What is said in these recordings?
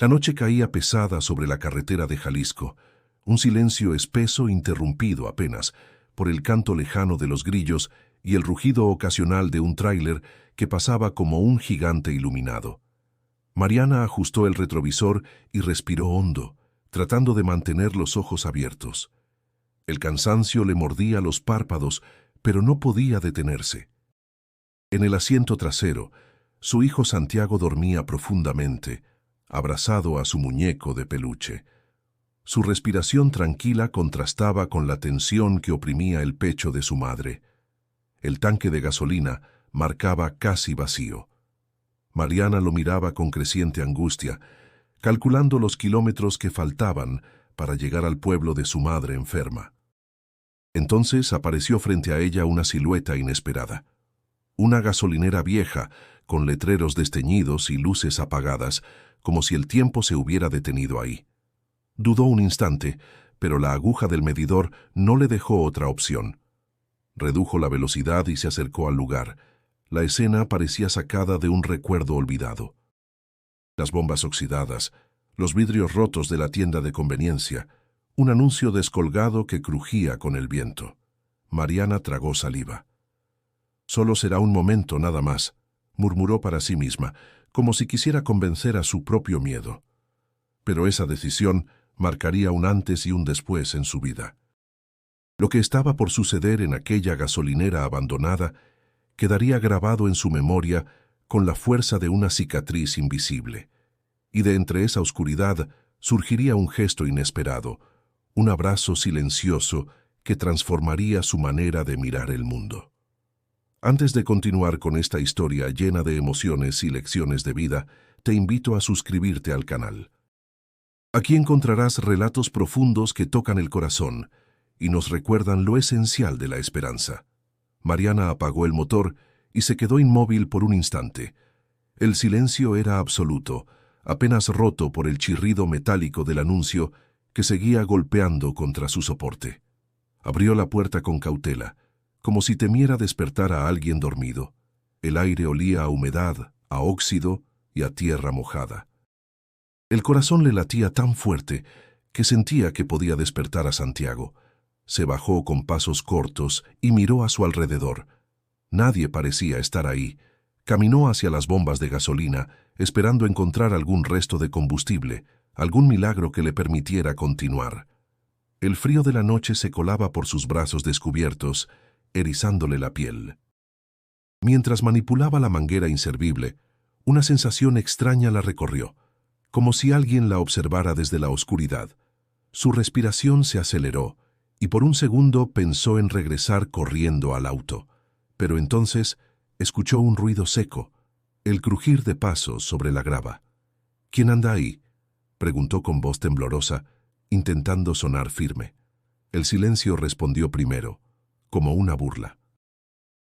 La noche caía pesada sobre la carretera de Jalisco, un silencio espeso interrumpido apenas por el canto lejano de los grillos y el rugido ocasional de un tráiler que pasaba como un gigante iluminado. Mariana ajustó el retrovisor y respiró hondo, tratando de mantener los ojos abiertos. El cansancio le mordía los párpados, pero no podía detenerse. En el asiento trasero, su hijo Santiago dormía profundamente, abrazado a su muñeco de peluche. Su respiración tranquila contrastaba con la tensión que oprimía el pecho de su madre. El tanque de gasolina marcaba casi vacío. Mariana lo miraba con creciente angustia, calculando los kilómetros que faltaban para llegar al pueblo de su madre enferma. Entonces apareció frente a ella una silueta inesperada. Una gasolinera vieja, con letreros desteñidos y luces apagadas, como si el tiempo se hubiera detenido ahí. Dudó un instante, pero la aguja del medidor no le dejó otra opción. Redujo la velocidad y se acercó al lugar. La escena parecía sacada de un recuerdo olvidado. Las bombas oxidadas, los vidrios rotos de la tienda de conveniencia, un anuncio descolgado que crujía con el viento. Mariana tragó saliva. «Solo será un momento nada más», murmuró para sí misma, como si quisiera convencer a su propio miedo. Pero esa decisión marcaría un antes y un después en su vida. Lo que estaba por suceder en aquella gasolinera abandonada quedaría grabado en su memoria con la fuerza de una cicatriz invisible. Y de entre esa oscuridad surgiría un gesto inesperado, un abrazo silencioso que transformaría su manera de mirar el mundo. Antes de continuar con esta historia llena de emociones y lecciones de vida, te invito a suscribirte al canal. Aquí encontrarás relatos profundos que tocan el corazón y nos recuerdan lo esencial de la esperanza. Mariana apagó el motor y se quedó inmóvil por un instante. El silencio era absoluto, apenas roto por el chirrido metálico del anuncio que seguía golpeando contra su soporte. Abrió la puerta con cautela, como si temiera despertar a alguien dormido. El aire olía a humedad, a óxido y a tierra mojada. El corazón le latía tan fuerte que sentía que podía despertar a Santiago. Se bajó con pasos cortos y miró a su alrededor. Nadie parecía estar ahí. Caminó hacia las bombas de gasolina, esperando encontrar algún resto de combustible, algún milagro que le permitiera continuar. El frío de la noche se colaba por sus brazos descubiertos, erizándole la piel. Mientras manipulaba la manguera inservible, una sensación extraña la recorrió, como si alguien la observara desde la oscuridad. Su respiración se aceleró, y por un segundo pensó en regresar corriendo al auto. Pero entonces escuchó un ruido seco, el crujir de pasos sobre la grava. «¿Quién anda ahí?», preguntó con voz temblorosa, intentando sonar firme. El silencio respondió primero, como una burla.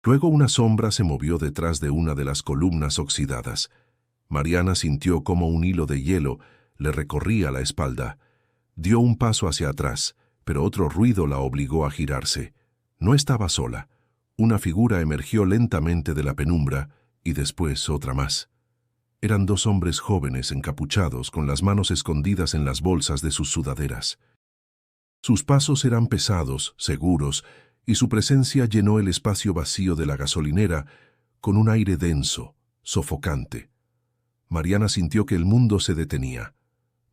Luego una sombra se movió detrás de una de las columnas oxidadas. Mariana sintió como un hilo de hielo le recorría la espalda. Dio un paso hacia atrás, pero otro ruido la obligó a girarse. No estaba sola. Una figura emergió lentamente de la penumbra y después otra más. Eran dos hombres jóvenes encapuchados con las manos escondidas en las bolsas de sus sudaderas. Sus pasos eran pesados, seguros, y su presencia llenó el espacio vacío de la gasolinera con un aire denso, sofocante. Mariana sintió que el mundo se detenía.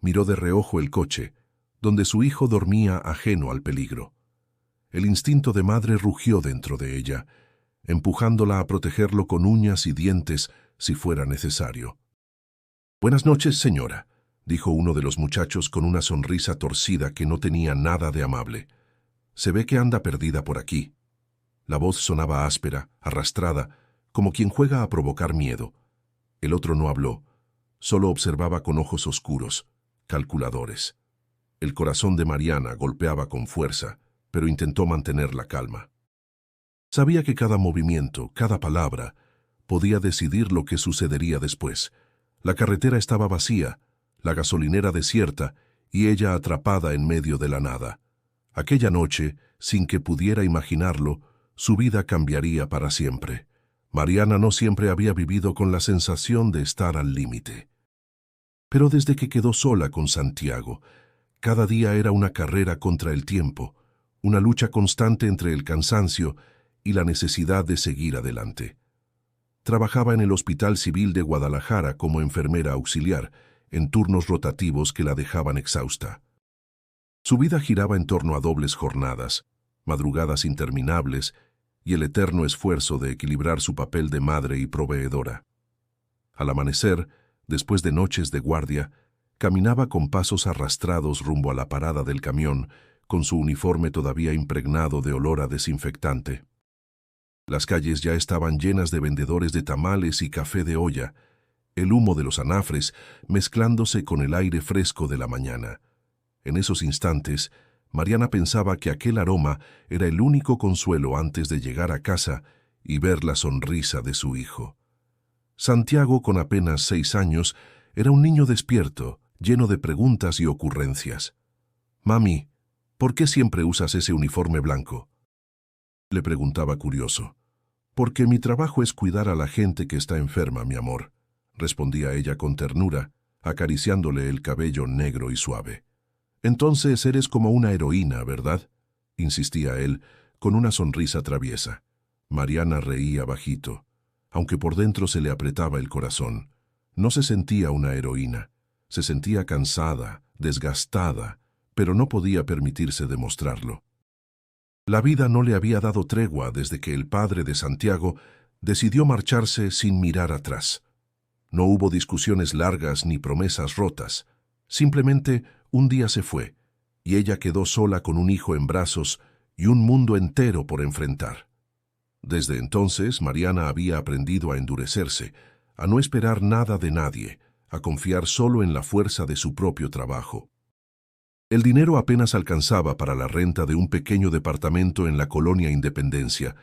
Miró de reojo el coche, donde su hijo dormía ajeno al peligro. El instinto de madre rugió dentro de ella, empujándola a protegerlo con uñas y dientes si fuera necesario. «Buenas noches, señora», dijo uno de los muchachos con una sonrisa torcida que no tenía nada de amable. «Se ve que anda perdida por aquí». La voz sonaba áspera, arrastrada, como quien juega a provocar miedo. El otro no habló, solo observaba con ojos oscuros, calculadores. El corazón de Mariana golpeaba con fuerza, pero intentó mantener la calma. Sabía que cada movimiento, cada palabra, podía decidir lo que sucedería después. La carretera estaba vacía, la gasolinera desierta y ella atrapada en medio de la nada. Aquella noche, sin que pudiera imaginarlo, su vida cambiaría para siempre. Mariana no siempre había vivido con la sensación de estar al límite. Pero desde que quedó sola con Santiago, cada día era una carrera contra el tiempo, una lucha constante entre el cansancio y la necesidad de seguir adelante. Trabajaba en el Hospital Civil de Guadalajara como enfermera auxiliar, en turnos rotativos que la dejaban exhausta. Su vida giraba en torno a dobles jornadas, madrugadas interminables y el eterno esfuerzo de equilibrar su papel de madre y proveedora. Al amanecer, después de noches de guardia, caminaba con pasos arrastrados rumbo a la parada del camión, con su uniforme todavía impregnado de olor a desinfectante. Las calles ya estaban llenas de vendedores de tamales y café de olla, el humo de los anafres mezclándose con el aire fresco de la mañana. En esos instantes, Mariana pensaba que aquel aroma era el único consuelo antes de llegar a casa y ver la sonrisa de su hijo. Santiago, con apenas 6 años, era un niño despierto, lleno de preguntas y ocurrencias. «Mami, ¿por qué siempre usas ese uniforme blanco?», le preguntaba curioso. «Porque mi trabajo es cuidar a la gente que está enferma, mi amor», respondía ella con ternura, acariciándole el cabello negro y suave. «Entonces eres como una heroína, ¿verdad?», insistía él, con una sonrisa traviesa. Mariana reía bajito, aunque por dentro se le apretaba el corazón. No se sentía una heroína, se sentía cansada, desgastada, pero no podía permitirse demostrarlo. La vida no le había dado tregua desde que el padre de Santiago decidió marcharse sin mirar atrás. No hubo discusiones largas ni promesas rotas. Simplemente un día se fue, y ella quedó sola con un hijo en brazos y un mundo entero por enfrentar. Desde entonces, Mariana había aprendido a endurecerse, a no esperar nada de nadie, a confiar solo en la fuerza de su propio trabajo. El dinero apenas alcanzaba para la renta de un pequeño departamento en la colonia Independencia,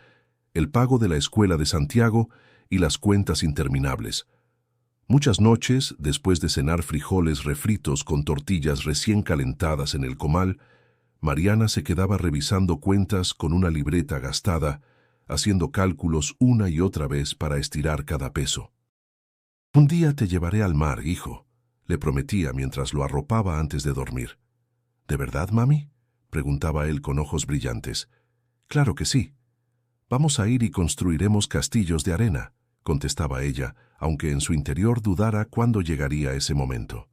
el pago de la escuela de Santiago y las cuentas interminables. Muchas noches, después de cenar frijoles refritos con tortillas recién calentadas en el comal, Mariana se quedaba revisando cuentas con una libreta gastada, haciendo cálculos una y otra vez para estirar cada peso. «Un día te llevaré al mar, hijo», le prometía mientras lo arropaba antes de dormir. «¿De verdad, mami?», preguntaba él con ojos brillantes. «Claro que sí. Vamos a ir y construiremos castillos de arena», contestaba ella, aunque en su interior dudara cuándo llegaría ese momento.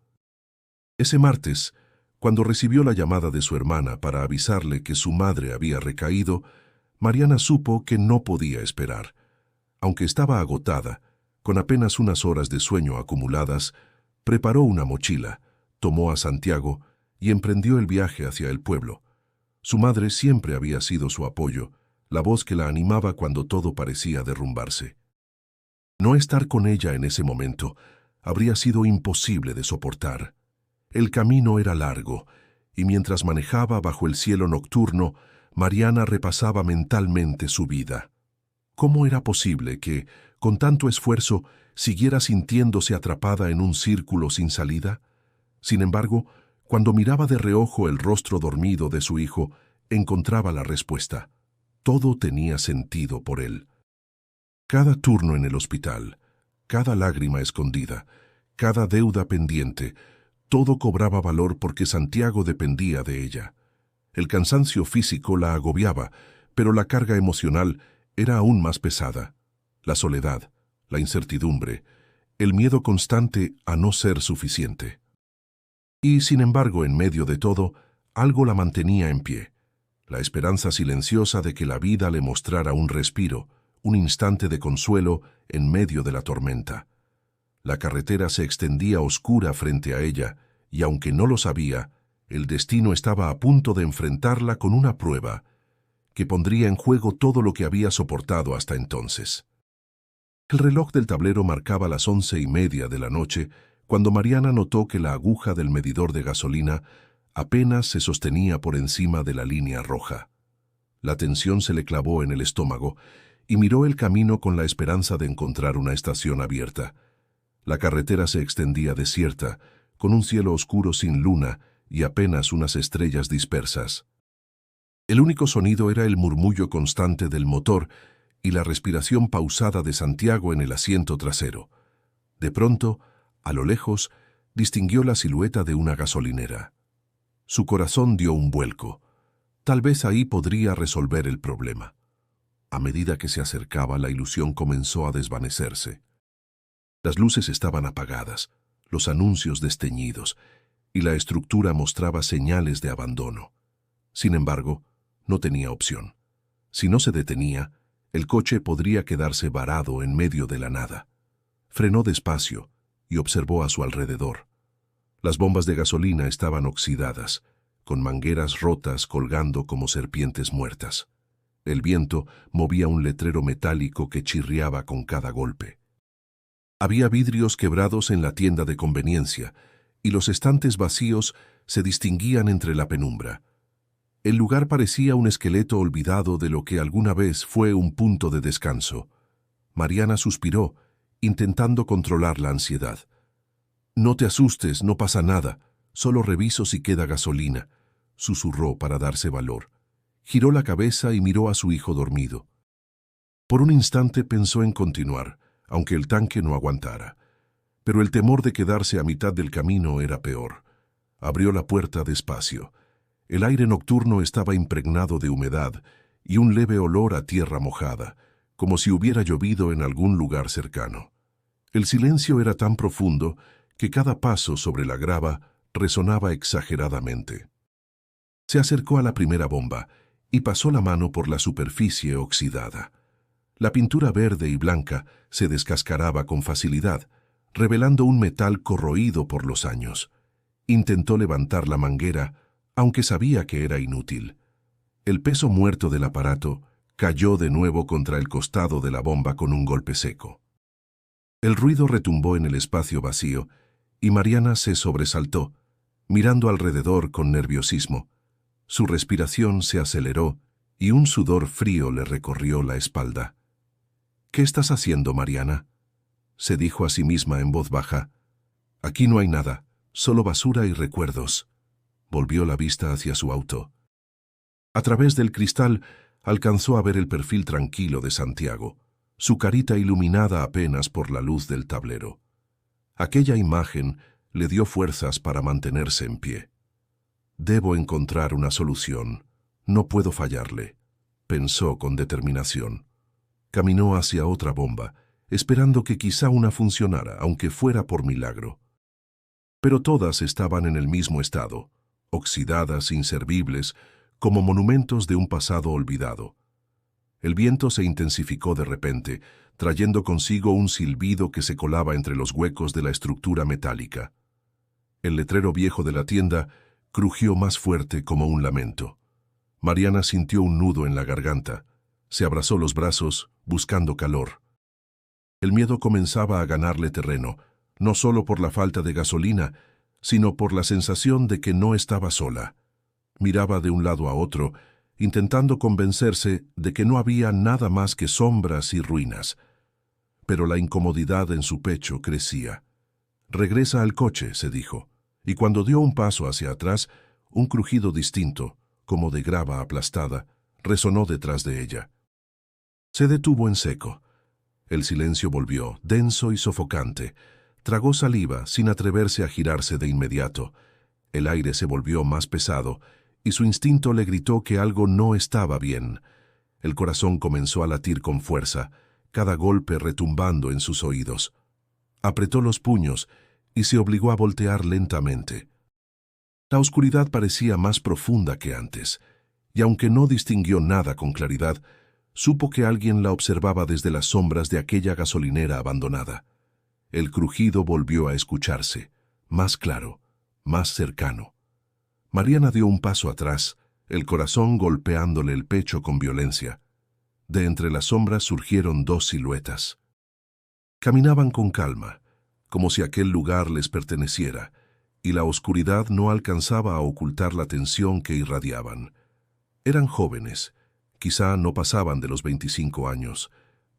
Ese martes, cuando recibió la llamada de su hermana para avisarle que su madre había recaído, Mariana supo que no podía esperar. Aunque estaba agotada, con apenas unas horas de sueño acumuladas, preparó una mochila, tomó a Santiago y emprendió el viaje hacia el pueblo. Su madre siempre había sido su apoyo, la voz que la animaba cuando todo parecía derrumbarse. No estar con ella en ese momento habría sido imposible de soportar. El camino era largo, y mientras manejaba bajo el cielo nocturno, Mariana repasaba mentalmente su vida. ¿Cómo era posible que, con tanto esfuerzo, siguiera sintiéndose atrapada en un círculo sin salida? Sin embargo, cuando miraba de reojo el rostro dormido de su hijo, encontraba la respuesta. Todo tenía sentido por él. Cada turno en el hospital, cada lágrima escondida, cada deuda pendiente, todo cobraba valor porque Santiago dependía de ella. El cansancio físico la agobiaba, pero la carga emocional era aún más pesada. La soledad, la incertidumbre, el miedo constante a no ser suficiente. Y, sin embargo, en medio de todo, algo la mantenía en pie. La esperanza silenciosa de que la vida le mostrara un respiro, un instante de consuelo en medio de la tormenta. La carretera se extendía oscura frente a ella, y aunque no lo sabía, el destino estaba a punto de enfrentarla con una prueba que pondría en juego todo lo que había soportado hasta entonces. El reloj del tablero marcaba las 11:30 de la noche, cuando Mariana notó que la aguja del medidor de gasolina apenas se sostenía por encima de la línea roja. La tensión se le clavó en el estómago y miró el camino con la esperanza de encontrar una estación abierta. La carretera se extendía desierta, con un cielo oscuro sin luna y apenas unas estrellas dispersas. El único sonido era el murmullo constante del motor y la respiración pausada de Santiago en el asiento trasero. De pronto, a lo lejos, distinguió la silueta de una gasolinera. Su corazón dio un vuelco. Tal vez ahí podría resolver el problema. A medida que se acercaba, la ilusión comenzó a desvanecerse. Las luces estaban apagadas, los anuncios desteñidos, y la estructura mostraba señales de abandono. Sin embargo, no tenía opción. Si no se detenía, el coche podría quedarse varado en medio de la nada. Frenó despacio y observó a su alrededor. Las bombas de gasolina estaban oxidadas, con mangueras rotas colgando como serpientes muertas. El viento movía un letrero metálico que chirriaba con cada golpe. Había vidrios quebrados en la tienda de conveniencia, y los estantes vacíos se distinguían entre la penumbra. El lugar parecía un esqueleto olvidado de lo que alguna vez fue un punto de descanso. Mariana suspiró, intentando controlar la ansiedad. «No te asustes, no pasa nada, solo reviso si queda gasolina», susurró para darse valor. Giró la cabeza y miró a su hijo dormido. Por un instante pensó en continuar, aunque el tanque no aguantara. Pero el temor de quedarse a mitad del camino era peor. Abrió la puerta despacio. El aire nocturno estaba impregnado de humedad y un leve olor a tierra mojada, como si hubiera llovido en algún lugar cercano. El silencio era tan profundo que cada paso sobre la grava resonaba exageradamente. Se acercó a la primera bomba y pasó la mano por la superficie oxidada. La pintura verde y blanca se descascaraba con facilidad, revelando un metal corroído por los años. Intentó levantar la manguera, aunque sabía que era inútil. El peso muerto del aparato cayó de nuevo contra el costado de la bomba con un golpe seco. El ruido retumbó en el espacio vacío, y Mariana se sobresaltó, mirando alrededor con nerviosismo. Su respiración se aceleró y un sudor frío le recorrió la espalda. «¿Qué estás haciendo, Mariana?», se dijo a sí misma en voz baja. «Aquí no hay nada, solo basura y recuerdos». Volvió la vista hacia su auto. A través del cristal alcanzó a ver el perfil tranquilo de Santiago, su carita iluminada apenas por la luz del tablero. Aquella imagen le dio fuerzas para mantenerse en pie. «Debo encontrar una solución. No puedo fallarle», pensó con determinación. Caminó hacia otra bomba, esperando que quizá una funcionara, aunque fuera por milagro. Pero todas estaban en el mismo estado, oxidadas, inservibles, como monumentos de un pasado olvidado. El viento se intensificó de repente, trayendo consigo un silbido que se colaba entre los huecos de la estructura metálica. El letrero viejo de la tienda crujió más fuerte como un lamento. Mariana sintió un nudo en la garganta. Se abrazó los brazos, buscando calor. El miedo comenzaba a ganarle terreno, no solo por la falta de gasolina, sino por la sensación de que no estaba sola. Miraba de un lado a otro, intentando convencerse de que no había nada más que sombras y ruinas. Pero la incomodidad en su pecho crecía. «Regresa al coche», se dijo, y cuando dio un paso hacia atrás, un crujido distinto, como de grava aplastada, resonó detrás de ella. Se detuvo en seco. El silencio volvió, denso y sofocante. Tragó saliva sin atreverse a girarse de inmediato. El aire se volvió más pesado, y su instinto le gritó que algo no estaba bien. El corazón comenzó a latir con fuerza, cada golpe retumbando en sus oídos. Apretó los puños y se obligó a voltear lentamente. La oscuridad parecía más profunda que antes, y aunque no distinguió nada con claridad, supo que alguien la observaba desde las sombras de aquella gasolinera abandonada. El crujido volvió a escucharse, más claro, más cercano. Mariana dio un paso atrás, el corazón golpeándole el pecho con violencia. De entre las sombras surgieron dos siluetas. Caminaban con calma, como si aquel lugar les perteneciera, y la oscuridad no alcanzaba a ocultar la tensión que irradiaban. Eran jóvenes, quizá no pasaban de los 25 años,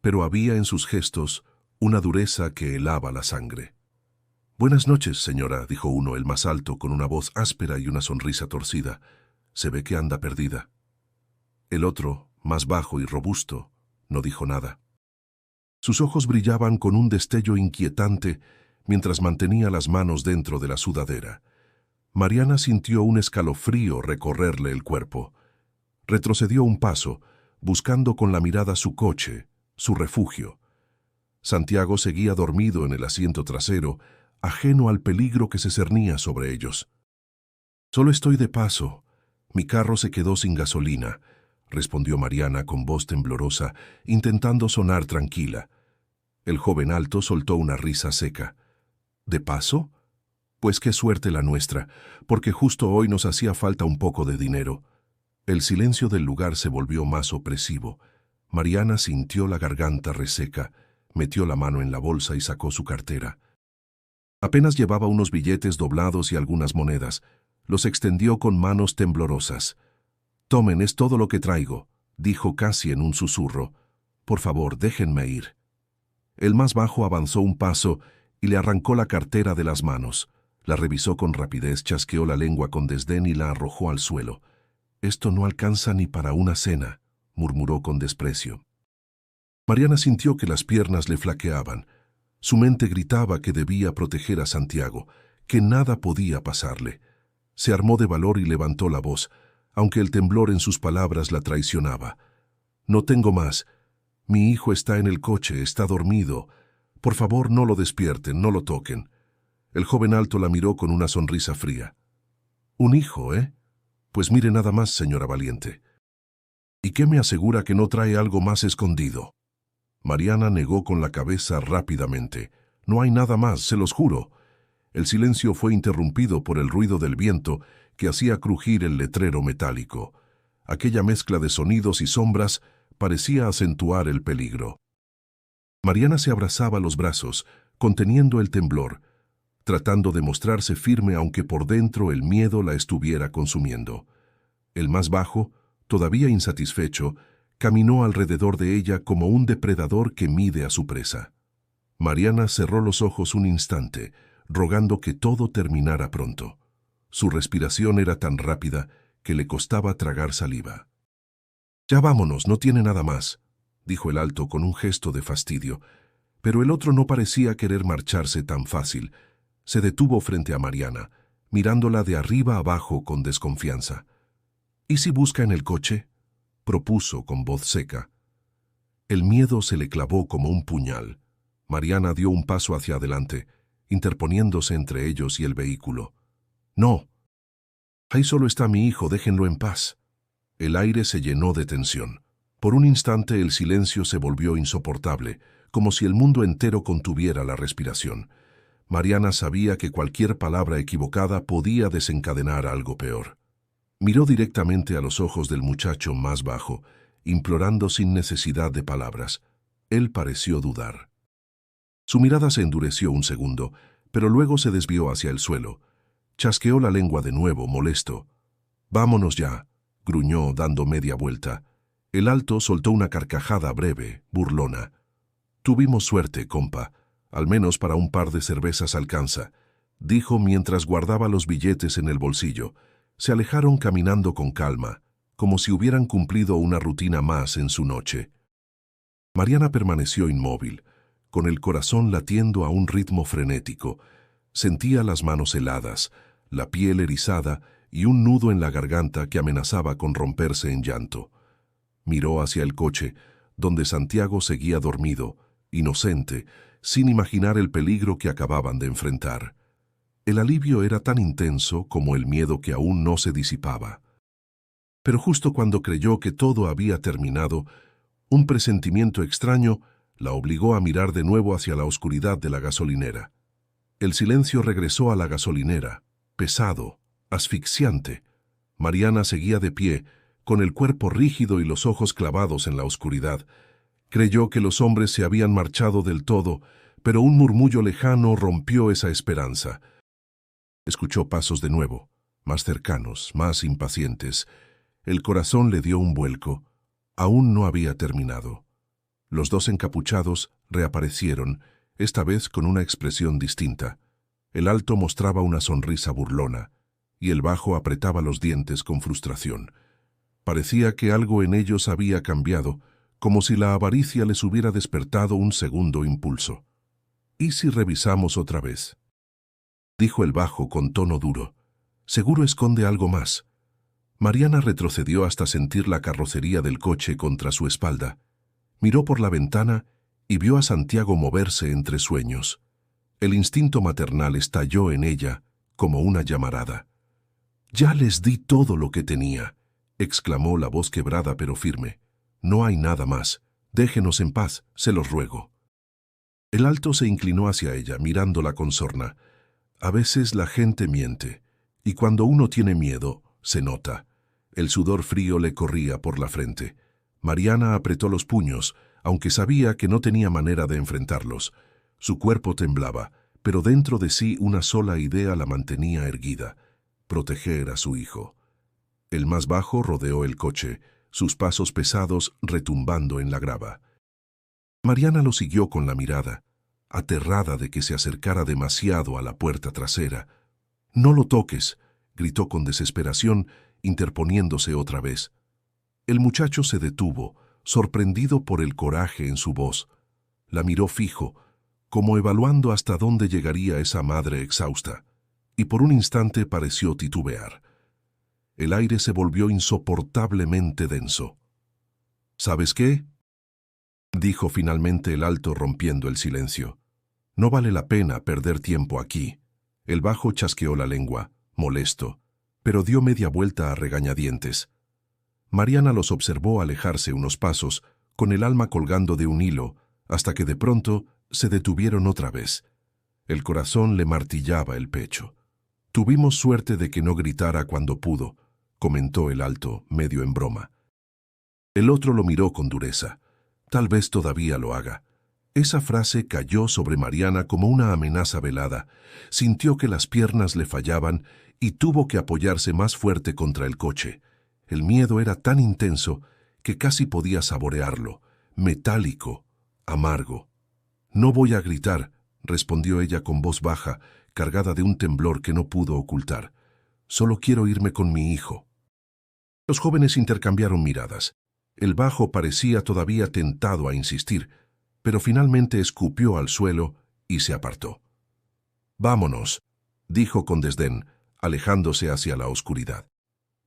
pero había en sus gestos una dureza que helaba la sangre. «Buenas noches, señora», dijo uno, el más alto, con una voz áspera y una sonrisa torcida. «Se ve que anda perdida». El otro, más bajo y robusto, no dijo nada. Sus ojos brillaban con un destello inquietante mientras mantenía las manos dentro de la sudadera. Mariana sintió un escalofrío recorrerle el cuerpo. Retrocedió un paso, buscando con la mirada su coche, su refugio. Santiago seguía dormido en el asiento trasero, ajeno al peligro que se cernía sobre ellos. «Solo estoy de paso. Mi carro se quedó sin gasolina», respondió Mariana con voz temblorosa, intentando sonar tranquila. El joven alto soltó una risa seca. «¿De paso? Pues qué suerte la nuestra, porque justo hoy nos hacía falta un poco de dinero». El silencio del lugar se volvió más opresivo. Mariana sintió la garganta reseca, metió la mano en la bolsa y sacó su cartera. Apenas llevaba unos billetes doblados y algunas monedas. Los extendió con manos temblorosas. «Tomen, es todo lo que traigo», dijo casi en un susurro. «Por favor, déjenme ir». El más bajo avanzó un paso y le arrancó la cartera de las manos. La revisó con rapidez, chasqueó la lengua con desdén y la arrojó al suelo. «Esto no alcanza ni para una cena», murmuró con desprecio. Mariana sintió que las piernas le flaqueaban. Su mente gritaba que debía proteger a Santiago, que nada podía pasarle. Se armó de valor y levantó la voz, aunque el temblor en sus palabras la traicionaba. «No tengo más. Mi hijo está en el coche, está dormido. Por favor, no lo despierten, no lo toquen». El joven alto la miró con una sonrisa fría. «¿Un hijo, eh? Pues mire nada más, señora valiente. ¿Y qué me asegura que no trae algo más escondido?» Mariana negó con la cabeza rápidamente. «No hay nada más, se los juro». El silencio fue interrumpido por el ruido del viento que hacía crujir el letrero metálico. Aquella mezcla de sonidos y sombras parecía acentuar el peligro. Mariana se abrazaba los brazos, conteniendo el temblor, tratando de mostrarse firme aunque por dentro el miedo la estuviera consumiendo. El más bajo, todavía insatisfecho, caminó alrededor de ella como un depredador que mide a su presa. Mariana cerró los ojos un instante, rogando que todo terminara pronto. Su respiración era tan rápida que le costaba tragar saliva. «Ya vámonos, no tiene nada más», dijo el alto con un gesto de fastidio, pero el otro no parecía querer marcharse tan fácil. Se detuvo frente a Mariana, mirándola de arriba abajo con desconfianza. «¿Y si busca en el coche?», propuso con voz seca. El miedo se le clavó como un puñal. Mariana dio un paso hacia adelante, interponiéndose entre ellos y el vehículo. «No. Ahí solo está mi hijo, déjenlo en paz». El aire se llenó de tensión. Por un instante el silencio se volvió insoportable, como si el mundo entero contuviera la respiración. Mariana sabía que cualquier palabra equivocada podía desencadenar algo peor. Miró directamente a los ojos del muchacho más bajo, implorando sin necesidad de palabras. Él pareció dudar. Su mirada se endureció un segundo, pero luego se desvió hacia el suelo. Chasqueó la lengua de nuevo, molesto. «Vámonos ya», gruñó dando media vuelta. El alto soltó una carcajada breve, burlona. «Tuvimos suerte, compa. Al menos para un par de cervezas alcanza», dijo mientras guardaba los billetes en el bolsillo. Se alejaron caminando con calma, como si hubieran cumplido una rutina más en su noche. Mariana permaneció inmóvil, con el corazón latiendo a un ritmo frenético. Sentía las manos heladas, la piel erizada y un nudo en la garganta que amenazaba con romperse en llanto. Miró hacia el coche, donde Santiago seguía dormido, inocente, sin imaginar el peligro que acababan de enfrentar. El alivio era tan intenso como el miedo que aún no se disipaba. Pero justo cuando creyó que todo había terminado, un presentimiento extraño la obligó a mirar de nuevo hacia la oscuridad de la gasolinera. El silencio regresó a la gasolinera, pesado, asfixiante. Mariana seguía de pie, con el cuerpo rígido y los ojos clavados en la oscuridad. Creyó que los hombres se habían marchado del todo, pero un murmullo lejano rompió esa esperanza. Escuchó pasos de nuevo, más cercanos, más impacientes. El corazón le dio un vuelco. Aún no había terminado. Los dos encapuchados reaparecieron, esta vez con una expresión distinta. El alto mostraba una sonrisa burlona, y el bajo apretaba los dientes con frustración. Parecía que algo en ellos había cambiado, como si la avaricia les hubiera despertado un segundo impulso. ¿Y si revisamos otra vez?, dijo el bajo con tono duro. Seguro esconde algo más. Mariana retrocedió hasta sentir la carrocería del coche contra su espalda. Miró por la ventana y vio a Santiago moverse entre sueños. El instinto maternal estalló en ella como una llamarada. «Ya les di todo lo que tenía», exclamó la voz quebrada pero firme. «No hay nada más. Déjenos en paz, se los ruego». El alto se inclinó hacia ella, mirándola con sorna. A veces la gente miente, y cuando uno tiene miedo, se nota. El sudor frío le corría por la frente. Mariana apretó los puños, aunque sabía que no tenía manera de enfrentarlos. Su cuerpo temblaba, pero dentro de sí una sola idea la mantenía erguida: proteger a su hijo. El más bajo rodeó el coche, sus pasos pesados retumbando en la grava. Mariana lo siguió con la mirada, aterrada de que se acercara demasiado a la puerta trasera. «No lo toques», gritó con desesperación, interponiéndose otra vez. El muchacho se detuvo, sorprendido por el coraje en su voz. La miró fijo, como evaluando hasta dónde llegaría esa madre exhausta, y por un instante pareció titubear. El aire se volvió insoportablemente denso. «¿Sabes qué?», dijo finalmente el alto, rompiendo el silencio. «No vale la pena perder tiempo aquí». El bajo chasqueó la lengua, molesto, pero dio media vuelta a regañadientes. Mariana los observó alejarse unos pasos, con el alma colgando de un hilo, hasta que de pronto se detuvieron otra vez. El corazón le martillaba el pecho. «Tuvimos suerte de que no gritara cuando pudo», comentó el alto, medio en broma. El otro lo miró con dureza. «Tal vez todavía lo haga». Esa frase cayó sobre Mariana como una amenaza velada. Sintió que las piernas le fallaban y tuvo que apoyarse más fuerte contra el coche. El miedo era tan intenso que casi podía saborearlo, metálico, amargo. «No voy a gritar», respondió ella con voz baja, cargada de un temblor que no pudo ocultar. «Solo quiero irme con mi hijo». Los jóvenes intercambiaron miradas. El bajo parecía todavía tentado a insistir, pero finalmente escupió al suelo y se apartó. «Vámonos», dijo con desdén, alejándose hacia la oscuridad.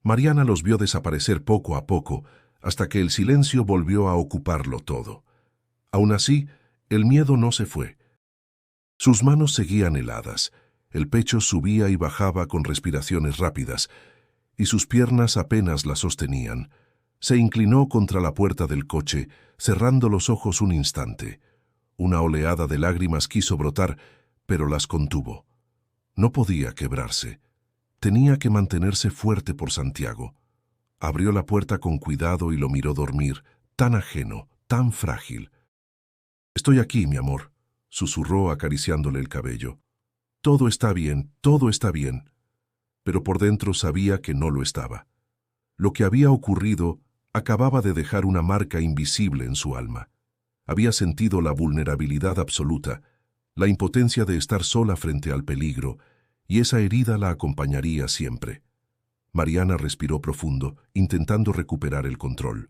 Mariana los vio desaparecer poco a poco, hasta que el silencio volvió a ocuparlo todo. Aún así, el miedo no se fue. Sus manos seguían heladas, el pecho subía y bajaba con respiraciones rápidas, y sus piernas apenas la sostenían. Se inclinó contra la puerta del coche, cerrando los ojos un instante. Una oleada de lágrimas quiso brotar, pero las contuvo. No podía quebrarse. Tenía que mantenerse fuerte por Santiago. Abrió la puerta con cuidado y lo miró dormir, tan ajeno, tan frágil. «Estoy aquí, mi amor», susurró acariciándole el cabello. «Todo está bien, todo está bien». Pero por dentro sabía que no lo estaba. Lo que había ocurrido acababa de dejar una marca invisible en su alma. Había sentido la vulnerabilidad absoluta, la impotencia de estar sola frente al peligro, y esa herida la acompañaría siempre. Mariana respiró profundo, intentando recuperar el control.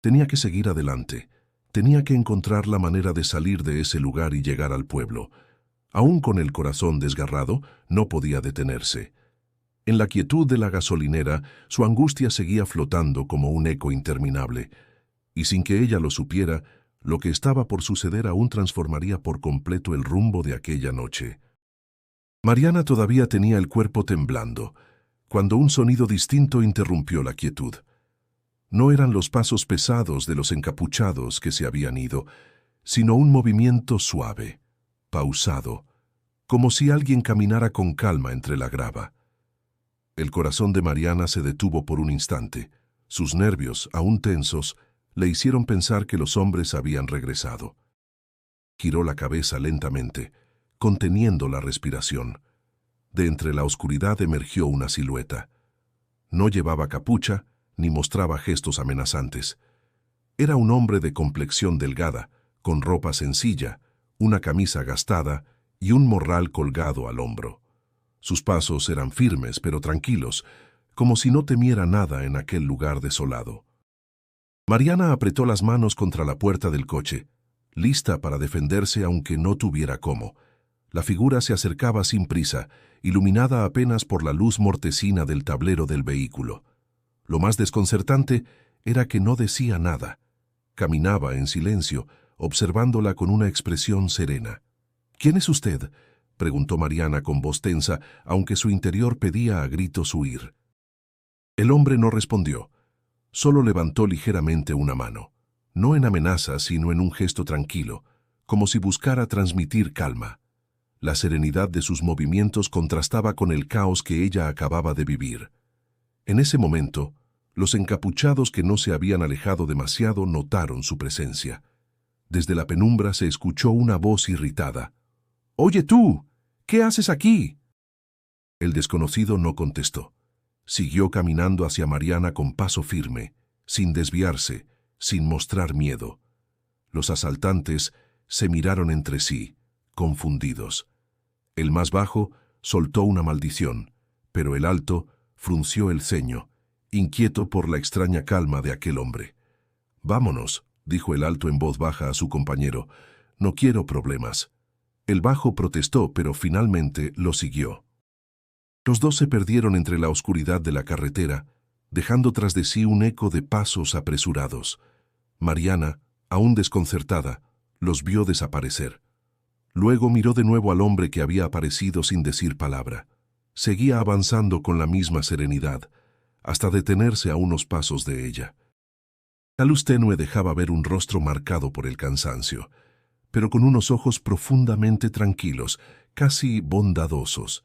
Tenía que seguir adelante. Tenía que encontrar la manera de salir de ese lugar y llegar al pueblo. Aún con el corazón desgarrado, no podía detenerse. En la quietud de la gasolinera, su angustia seguía flotando como un eco interminable, y sin que ella lo supiera, lo que estaba por suceder aún transformaría por completo el rumbo de aquella noche. Mariana todavía tenía el cuerpo temblando, cuando un sonido distinto interrumpió la quietud. No eran los pasos pesados de los encapuchados que se habían ido, sino un movimiento suave, pausado, como si alguien caminara con calma entre la grava. El corazón de Mariana se detuvo por un instante. Sus nervios, aún tensos, le hicieron pensar que los hombres habían regresado. Giró la cabeza lentamente, conteniendo la respiración. De entre la oscuridad emergió una silueta. No llevaba capucha, ni mostraba gestos amenazantes. Era un hombre de complexión delgada, con ropa sencilla, una camisa gastada y un morral colgado al hombro. Sus pasos eran firmes pero tranquilos, como si no temiera nada en aquel lugar desolado. Mariana apretó las manos contra la puerta del coche. lista para defenderse aunque no tuviera cómo. La figura se acercaba sin prisa, iluminada apenas por la luz mortecina del tablero del vehículo. Lo más desconcertante era que no decía nada. Caminaba en silencio, observándola con una expresión serena. «¿Quién es usted?», preguntó Mariana con voz tensa, aunque su interior pedía a gritos huir. El hombre no respondió. Solo levantó ligeramente una mano, no en amenaza, sino en un gesto tranquilo, como si buscara transmitir calma. La serenidad de sus movimientos contrastaba con el caos que ella acababa de vivir. En ese momento, los encapuchados que no se habían alejado demasiado notaron su presencia. Desde la penumbra se escuchó una voz irritada. «¡Oye tú! ¿Qué haces aquí?». El desconocido no contestó. Siguió caminando hacia Mariana con paso firme, sin desviarse, sin mostrar miedo. Los asaltantes se miraron entre sí, confundidos. El más bajo soltó una maldición, pero el alto frunció el ceño, inquieto por la extraña calma de aquel hombre. «Vámonos», dijo el alto en voz baja a su compañero. «No quiero problemas». El bajo protestó, pero finalmente lo siguió. Los dos se perdieron entre la oscuridad de la carretera, dejando tras de sí un eco de pasos apresurados. Mariana, aún desconcertada, los vio desaparecer. Luego miró de nuevo al hombre que había aparecido sin decir palabra. Seguía avanzando con la misma serenidad, hasta detenerse a unos pasos de ella. La luz tenue dejaba ver un rostro marcado por el cansancio, pero con unos ojos profundamente tranquilos, casi bondadosos.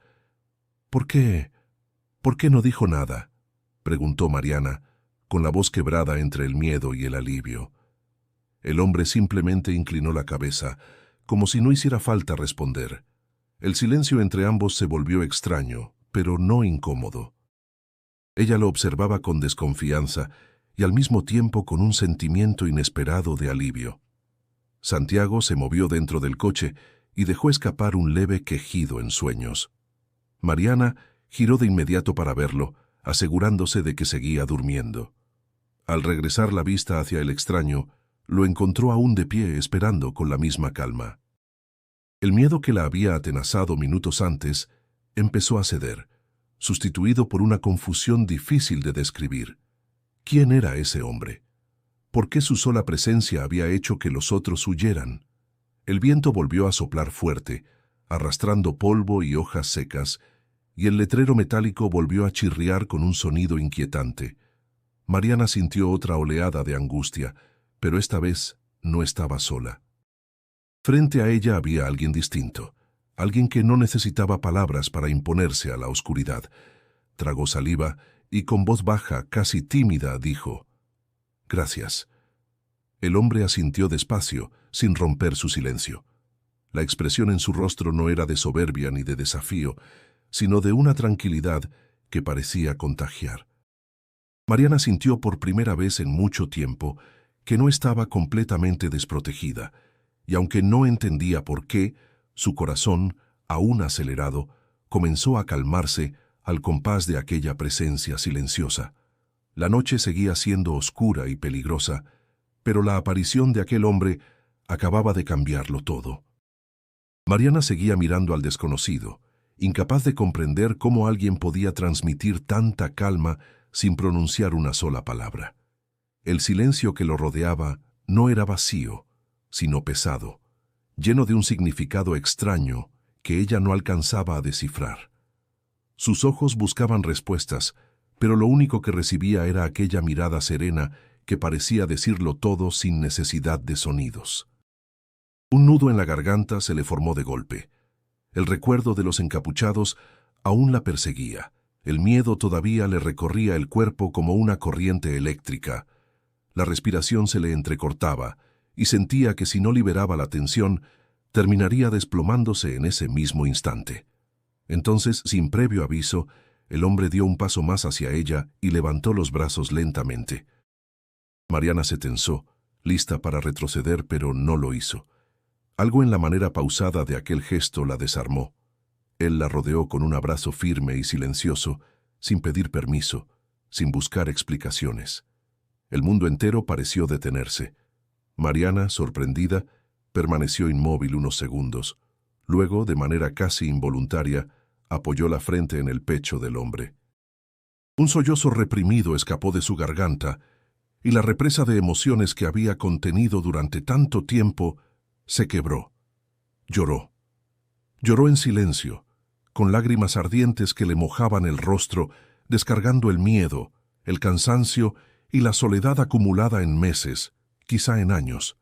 «¿Por qué no dijo nada?», preguntó Mariana, con la voz quebrada entre el miedo y el alivio. El hombre simplemente inclinó la cabeza, como si no hiciera falta responder. El silencio entre ambos se volvió extraño, pero no incómodo. Ella lo observaba con desconfianza y al mismo tiempo con un sentimiento inesperado de alivio. Santiago se movió dentro del coche y dejó escapar un leve quejido en sueños. Mariana giró de inmediato para verlo, asegurándose de que seguía durmiendo. Al regresar la vista hacia el extraño, lo encontró aún de pie esperando con la misma calma. El miedo que la había atenazado minutos antes empezó a ceder, sustituido por una confusión difícil de describir. ¿Quién era ese hombre? ¿Por qué su sola presencia había hecho que los otros huyeran? El viento volvió a soplar fuerte, arrastrando polvo y hojas secas, y el letrero metálico volvió a chirriar con un sonido inquietante. Mariana sintió otra oleada de angustia, pero esta vez no estaba sola. Frente a ella había alguien distinto, alguien que no necesitaba palabras para imponerse a la oscuridad. Tragó saliva y con voz baja, casi tímida, dijo: «Gracias». El hombre asintió despacio, sin romper su silencio. La expresión en su rostro no era de soberbia ni de desafío, sino de una tranquilidad que parecía contagiar. Mariana sintió por primera vez en mucho tiempo que no estaba completamente desprotegida, y aunque no entendía por qué, su corazón, aún acelerado, comenzó a calmarse al compás de aquella presencia silenciosa. La noche seguía siendo oscura y peligrosa, pero la aparición de aquel hombre acababa de cambiarlo todo. Mariana seguía mirando al desconocido, incapaz de comprender cómo alguien podía transmitir tanta calma sin pronunciar una sola palabra. El silencio que lo rodeaba no era vacío, sino pesado, lleno de un significado extraño que ella no alcanzaba a descifrar. Sus ojos buscaban respuestas, pero lo único que recibía era aquella mirada serena que parecía decirlo todo sin necesidad de sonidos. Un nudo en la garganta se le formó de golpe. El recuerdo de los encapuchados aún la perseguía. El miedo todavía le recorría el cuerpo como una corriente eléctrica. La respiración se le entrecortaba y sentía que si no liberaba la tensión, terminaría desplomándose en ese mismo instante. Entonces, sin previo aviso, el hombre dio un paso más hacia ella y levantó los brazos lentamente. Mariana se tensó, lista para retroceder, pero no lo hizo. Algo en la manera pausada de aquel gesto la desarmó. Él la rodeó con un abrazo firme y silencioso, sin pedir permiso, sin buscar explicaciones. El mundo entero pareció detenerse. Mariana, sorprendida, Permaneció inmóvil unos segundos. Luego, de manera casi involuntaria, apoyó la frente en el pecho del hombre. Un sollozo reprimido escapó de su garganta, y la represa de emociones que había contenido durante tanto tiempo se quebró. Lloró. Lloró en silencio, con lágrimas ardientes que le mojaban el rostro, descargando el miedo, el cansancio y la soledad acumulada en meses, quizá en años.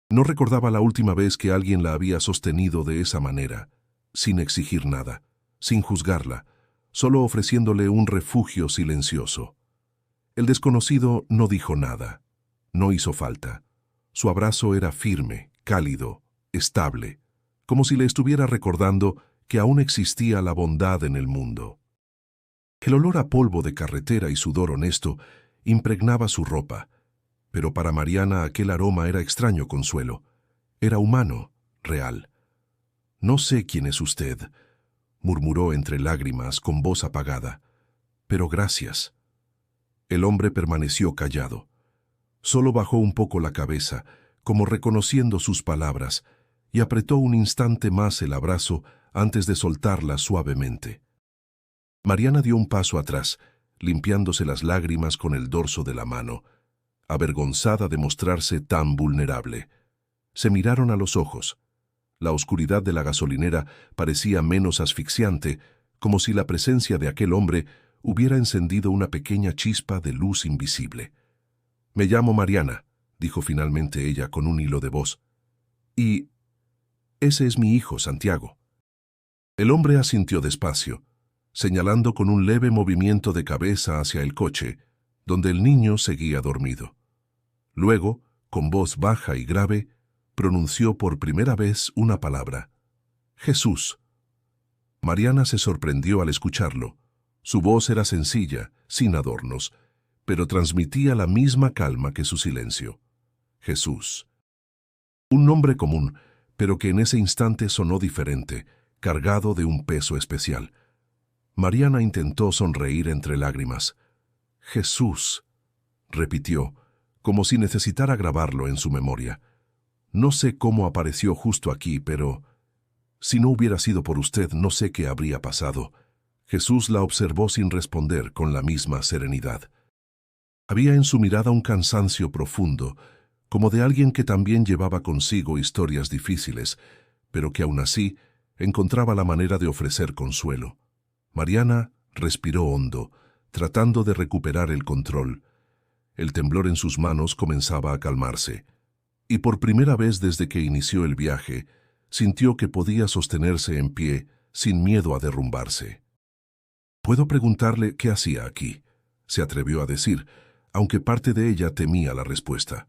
No recordaba la última vez que alguien la había sostenido de esa manera, sin exigir nada, sin juzgarla, solo ofreciéndole un refugio silencioso. El desconocido no dijo nada, no hizo falta. Su abrazo era firme, cálido, estable, como si le estuviera recordando que aún existía la bondad en el mundo. El olor a polvo de carretera y sudor honesto impregnaba su ropa, pero para Mariana aquel aroma era extraño consuelo. Era humano, real. «No sé quién es usted», murmuró entre lágrimas con voz apagada, «pero gracias». El hombre permaneció callado. Solo bajó un poco la cabeza, como reconociendo sus palabras, y apretó un instante más el abrazo antes de soltarla suavemente. Mariana dio un paso atrás, limpiándose las lágrimas con el dorso de la mano, avergonzada de mostrarse tan vulnerable. Se miraron a los ojos. La oscuridad de la gasolinera parecía menos asfixiante, como si la presencia de aquel hombre hubiera encendido una pequeña chispa de luz invisible. «Me llamo Mariana», dijo finalmente ella con un hilo de voz. «Y ese es mi hijo, Santiago». El hombre asintió despacio, señalando con un leve movimiento de cabeza hacia el coche, donde el niño seguía dormido. Luego, con voz baja y grave, pronunció por primera vez una palabra: «Jesús». Mariana se sorprendió al escucharlo. Su voz era sencilla, sin adornos, pero transmitía la misma calma que su silencio. Jesús. Un nombre común, pero que en ese instante sonó diferente, cargado de un peso especial. Mariana intentó sonreír entre lágrimas. «Jesús», repitió, como si necesitara grabarlo en su memoria. «No sé cómo apareció justo aquí, pero si no hubiera sido por usted, no sé qué habría pasado». Jesús la observó sin responder, con la misma serenidad. Había en su mirada un cansancio profundo, como de alguien que también llevaba consigo historias difíciles, pero que aún así encontraba la manera de ofrecer consuelo. Mariana respiró hondo, tratando de recuperar el control. El temblor en sus manos comenzaba a calmarse, y por primera vez desde que inició el viaje, sintió que podía sostenerse en pie sin miedo a derrumbarse. «¿Puedo preguntarle qué hacía aquí?», se atrevió a decir, aunque parte de ella temía la respuesta.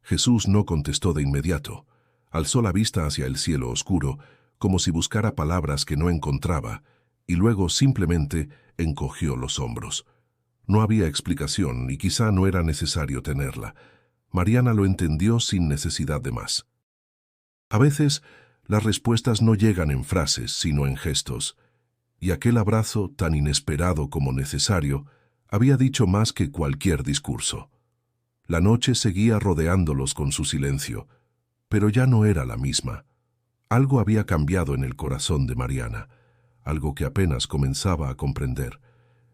Jesús no contestó de inmediato. Alzó la vista hacia el cielo oscuro, como si buscara palabras que no encontraba, y luego simplemente encogió los hombros. No había explicación y quizá no era necesario tenerla. Mariana lo entendió sin necesidad de más. A veces, las respuestas no llegan en frases, sino en gestos, y aquel abrazo, tan inesperado como necesario, había dicho más que cualquier discurso. La noche seguía rodeándolos con su silencio, pero ya no era la misma. Algo había cambiado en el corazón de Mariana, algo que apenas comenzaba a comprender.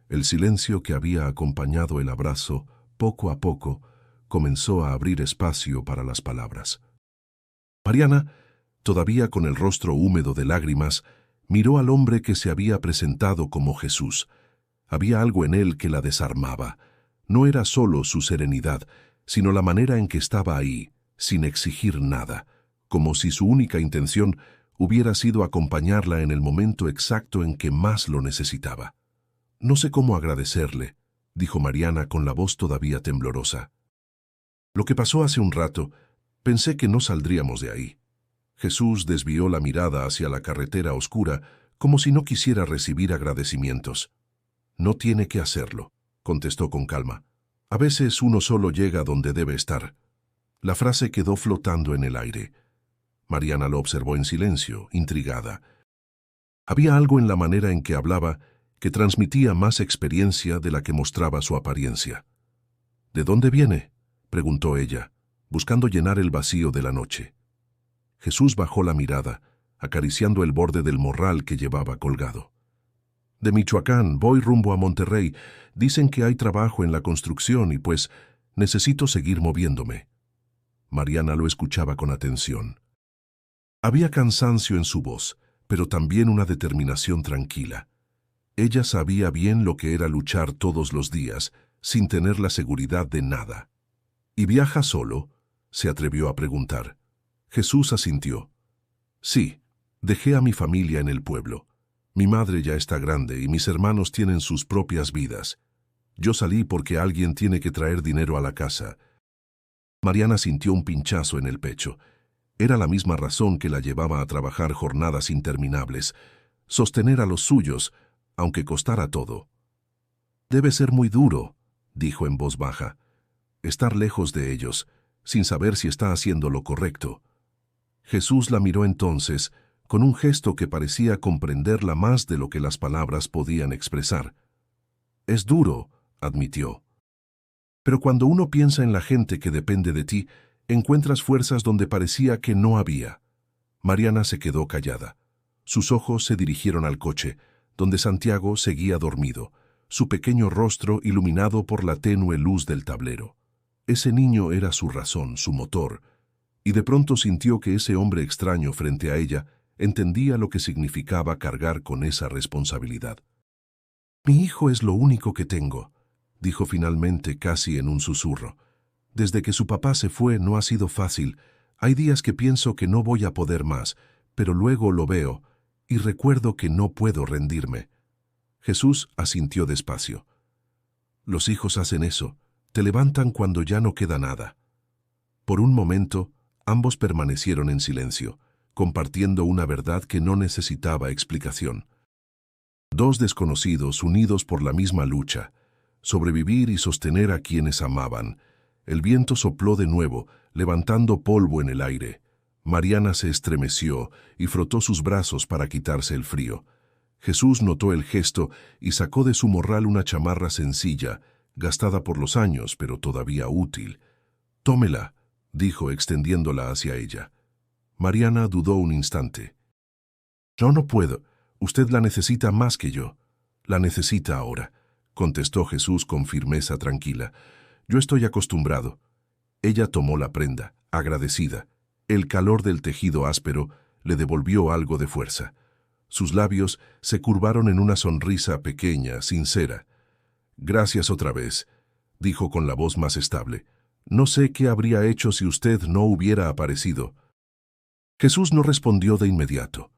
El silencio que había acompañado el abrazo, poco a poco, comenzó a abrir espacio para las palabras. Mariana, todavía con el rostro húmedo de lágrimas, miró al hombre que se había presentado como Jesús. Había algo en él que la desarmaba. No era solo su serenidad, sino la manera en que estaba ahí, sin exigir nada, como si su única intención hubiera sido acompañarla en el momento exacto en que más lo necesitaba. «No sé cómo agradecerle», dijo Mariana con la voz todavía temblorosa. «Lo que pasó hace un rato, pensé que no saldríamos de ahí». Jesús desvió la mirada hacia la carretera oscura, como si no quisiera recibir agradecimientos. «No tiene que hacerlo», contestó con calma. «A veces uno solo llega donde debe estar». La frase quedó flotando en el aire. Mariana lo observó en silencio, intrigada. Había algo en la manera en que hablaba que transmitía más experiencia de la que mostraba su apariencia. «¿De dónde viene?», preguntó ella, buscando llenar el vacío de la noche. Jesús bajó la mirada, acariciando el borde del morral que llevaba colgado. De Michoacán, voy rumbo a Monterrey. Dicen que hay trabajo en la construcción y pues necesito seguir moviéndome. Mariana lo escuchaba con atención. Había cansancio en su voz, pero también una determinación tranquila. Ella sabía bien lo que era luchar todos los días, sin tener la seguridad de nada. ¿Y viaja solo?, se atrevió a preguntar. Jesús asintió. Sí, dejé a mi familia en el pueblo. Mi madre ya está grande y mis hermanos tienen sus propias vidas. Yo salí porque alguien tiene que traer dinero a la casa. Mariana sintió un pinchazo en el pecho. Era la misma razón que la llevaba a trabajar jornadas interminables, sostener a los suyos, aunque costara todo. Debe ser muy duro, dijo en voz baja, estar lejos de ellos, sin saber si está haciendo lo correcto. Jesús la miró entonces, con un gesto que parecía comprenderla más de lo que las palabras podían expresar. Es duro, admitió. Pero cuando uno piensa en la gente que depende de ti, encuentras fuerzas donde parecía que no había. Mariana se quedó callada. Sus ojos se dirigieron al coche, donde Santiago seguía dormido, su pequeño rostro iluminado por la tenue luz del tablero. Ese niño era su razón, su motor, y de pronto sintió que ese hombre extraño frente a ella entendía lo que significaba cargar con esa responsabilidad. «Mi hijo es lo único que tengo», dijo finalmente casi en un susurro. «Desde que su papá se fue no ha sido fácil. Hay días que pienso que no voy a poder más, pero luego lo veo y recuerdo que no puedo rendirme». Jesús asintió despacio. «Los hijos hacen eso, te levantan cuando ya no queda nada». Por un momento, ambos permanecieron en silencio, compartiendo una verdad que no necesitaba explicación. Dos desconocidos unidos por la misma lucha, sobrevivir y sostener a quienes amaban. El viento sopló de nuevo, levantando polvo en el aire. Mariana se estremeció y frotó sus brazos para quitarse el frío. Jesús notó el gesto y sacó de su morral una chamarra sencilla, gastada por los años, pero todavía útil. «Tómela», dijo extendiéndola hacia ella. Mariana dudó un instante. «Yo no puedo. Usted la necesita más que yo». «La necesita ahora», contestó Jesús con firmeza tranquila. «Yo estoy acostumbrado». Ella tomó la prenda, agradecida. El calor del tejido áspero le devolvió algo de fuerza. Sus labios se curvaron en una sonrisa pequeña, sincera. «Gracias otra vez», dijo con la voz más estable. «No sé qué habría hecho si usted no hubiera aparecido». Jesús no respondió de inmediato.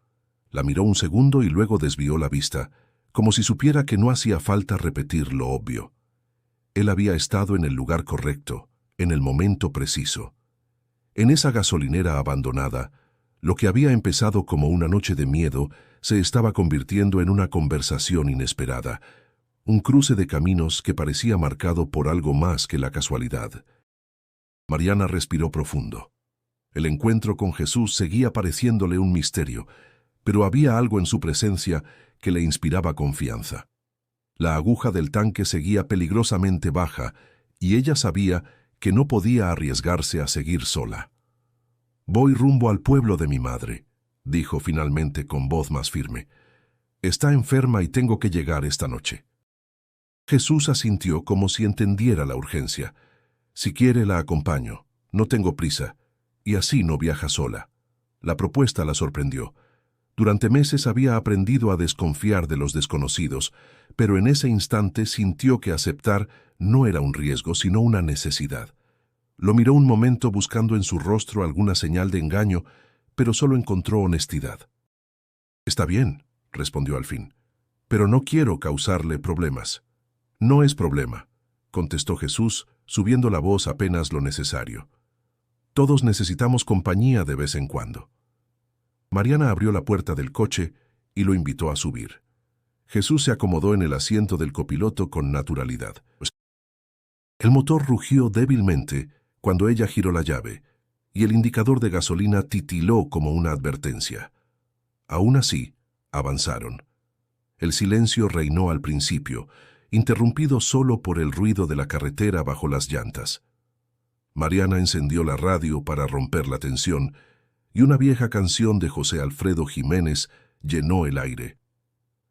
La miró un segundo y luego desvió la vista, como si supiera que no hacía falta repetir lo obvio. Él había estado en el lugar correcto, en el momento preciso. En esa gasolinera abandonada, lo que había empezado como una noche de miedo se estaba convirtiendo en una conversación inesperada, un cruce de caminos que parecía marcado por algo más que la casualidad. Mariana respiró profundo. El encuentro con Jesús seguía pareciéndole un misterio, pero había algo en su presencia que le inspiraba confianza. La aguja del tanque seguía peligrosamente baja y ella sabía que no podía arriesgarse a seguir sola. «Voy rumbo al pueblo de mi madre», dijo finalmente con voz más firme. «Está enferma y tengo que llegar esta noche». Jesús asintió como si entendiera la urgencia. «Si quiere la acompaño, no tengo prisa, y así no viaja sola». La propuesta la sorprendió. Durante meses había aprendido a desconfiar de los desconocidos, pero en ese instante sintió que aceptar no era un riesgo, sino una necesidad. Lo miró un momento buscando en su rostro alguna señal de engaño, pero solo encontró honestidad. «Está bien», respondió al fin, «pero no quiero causarle problemas». «No es problema», contestó Jesús, subiendo la voz apenas lo necesario. «Todos necesitamos compañía de vez en cuando». Mariana abrió la puerta del coche y lo invitó a subir. Jesús se acomodó en el asiento del copiloto con naturalidad. El motor rugió débilmente cuando ella giró la llave, y el indicador de gasolina titiló como una advertencia. Aún así, avanzaron. El silencio reinó al principio, interrumpido solo por el ruido de la carretera bajo las llantas. Mariana encendió la radio para romper la tensión, y una vieja canción de José Alfredo Jiménez llenó el aire.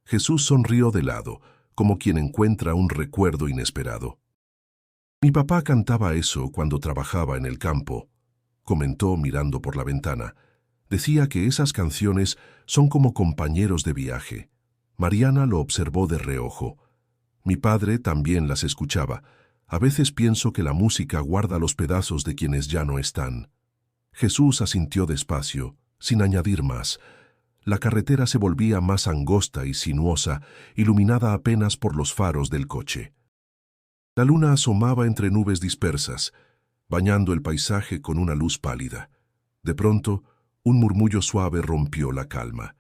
Jesús sonrió de lado, como quien encuentra un recuerdo inesperado. Mi papá cantaba eso cuando trabajaba en el campo, comentó mirando por la ventana. Decía que esas canciones son como compañeros de viaje. Mariana lo observó de reojo. Mi padre también las escuchaba. A veces pienso que la música guarda los pedazos de quienes ya no están. Jesús asintió despacio, sin añadir más. La carretera se volvía más angosta y sinuosa, iluminada apenas por los faros del coche. La luna asomaba entre nubes dispersas, bañando el paisaje con una luz pálida. De pronto, un murmullo suave rompió la calma.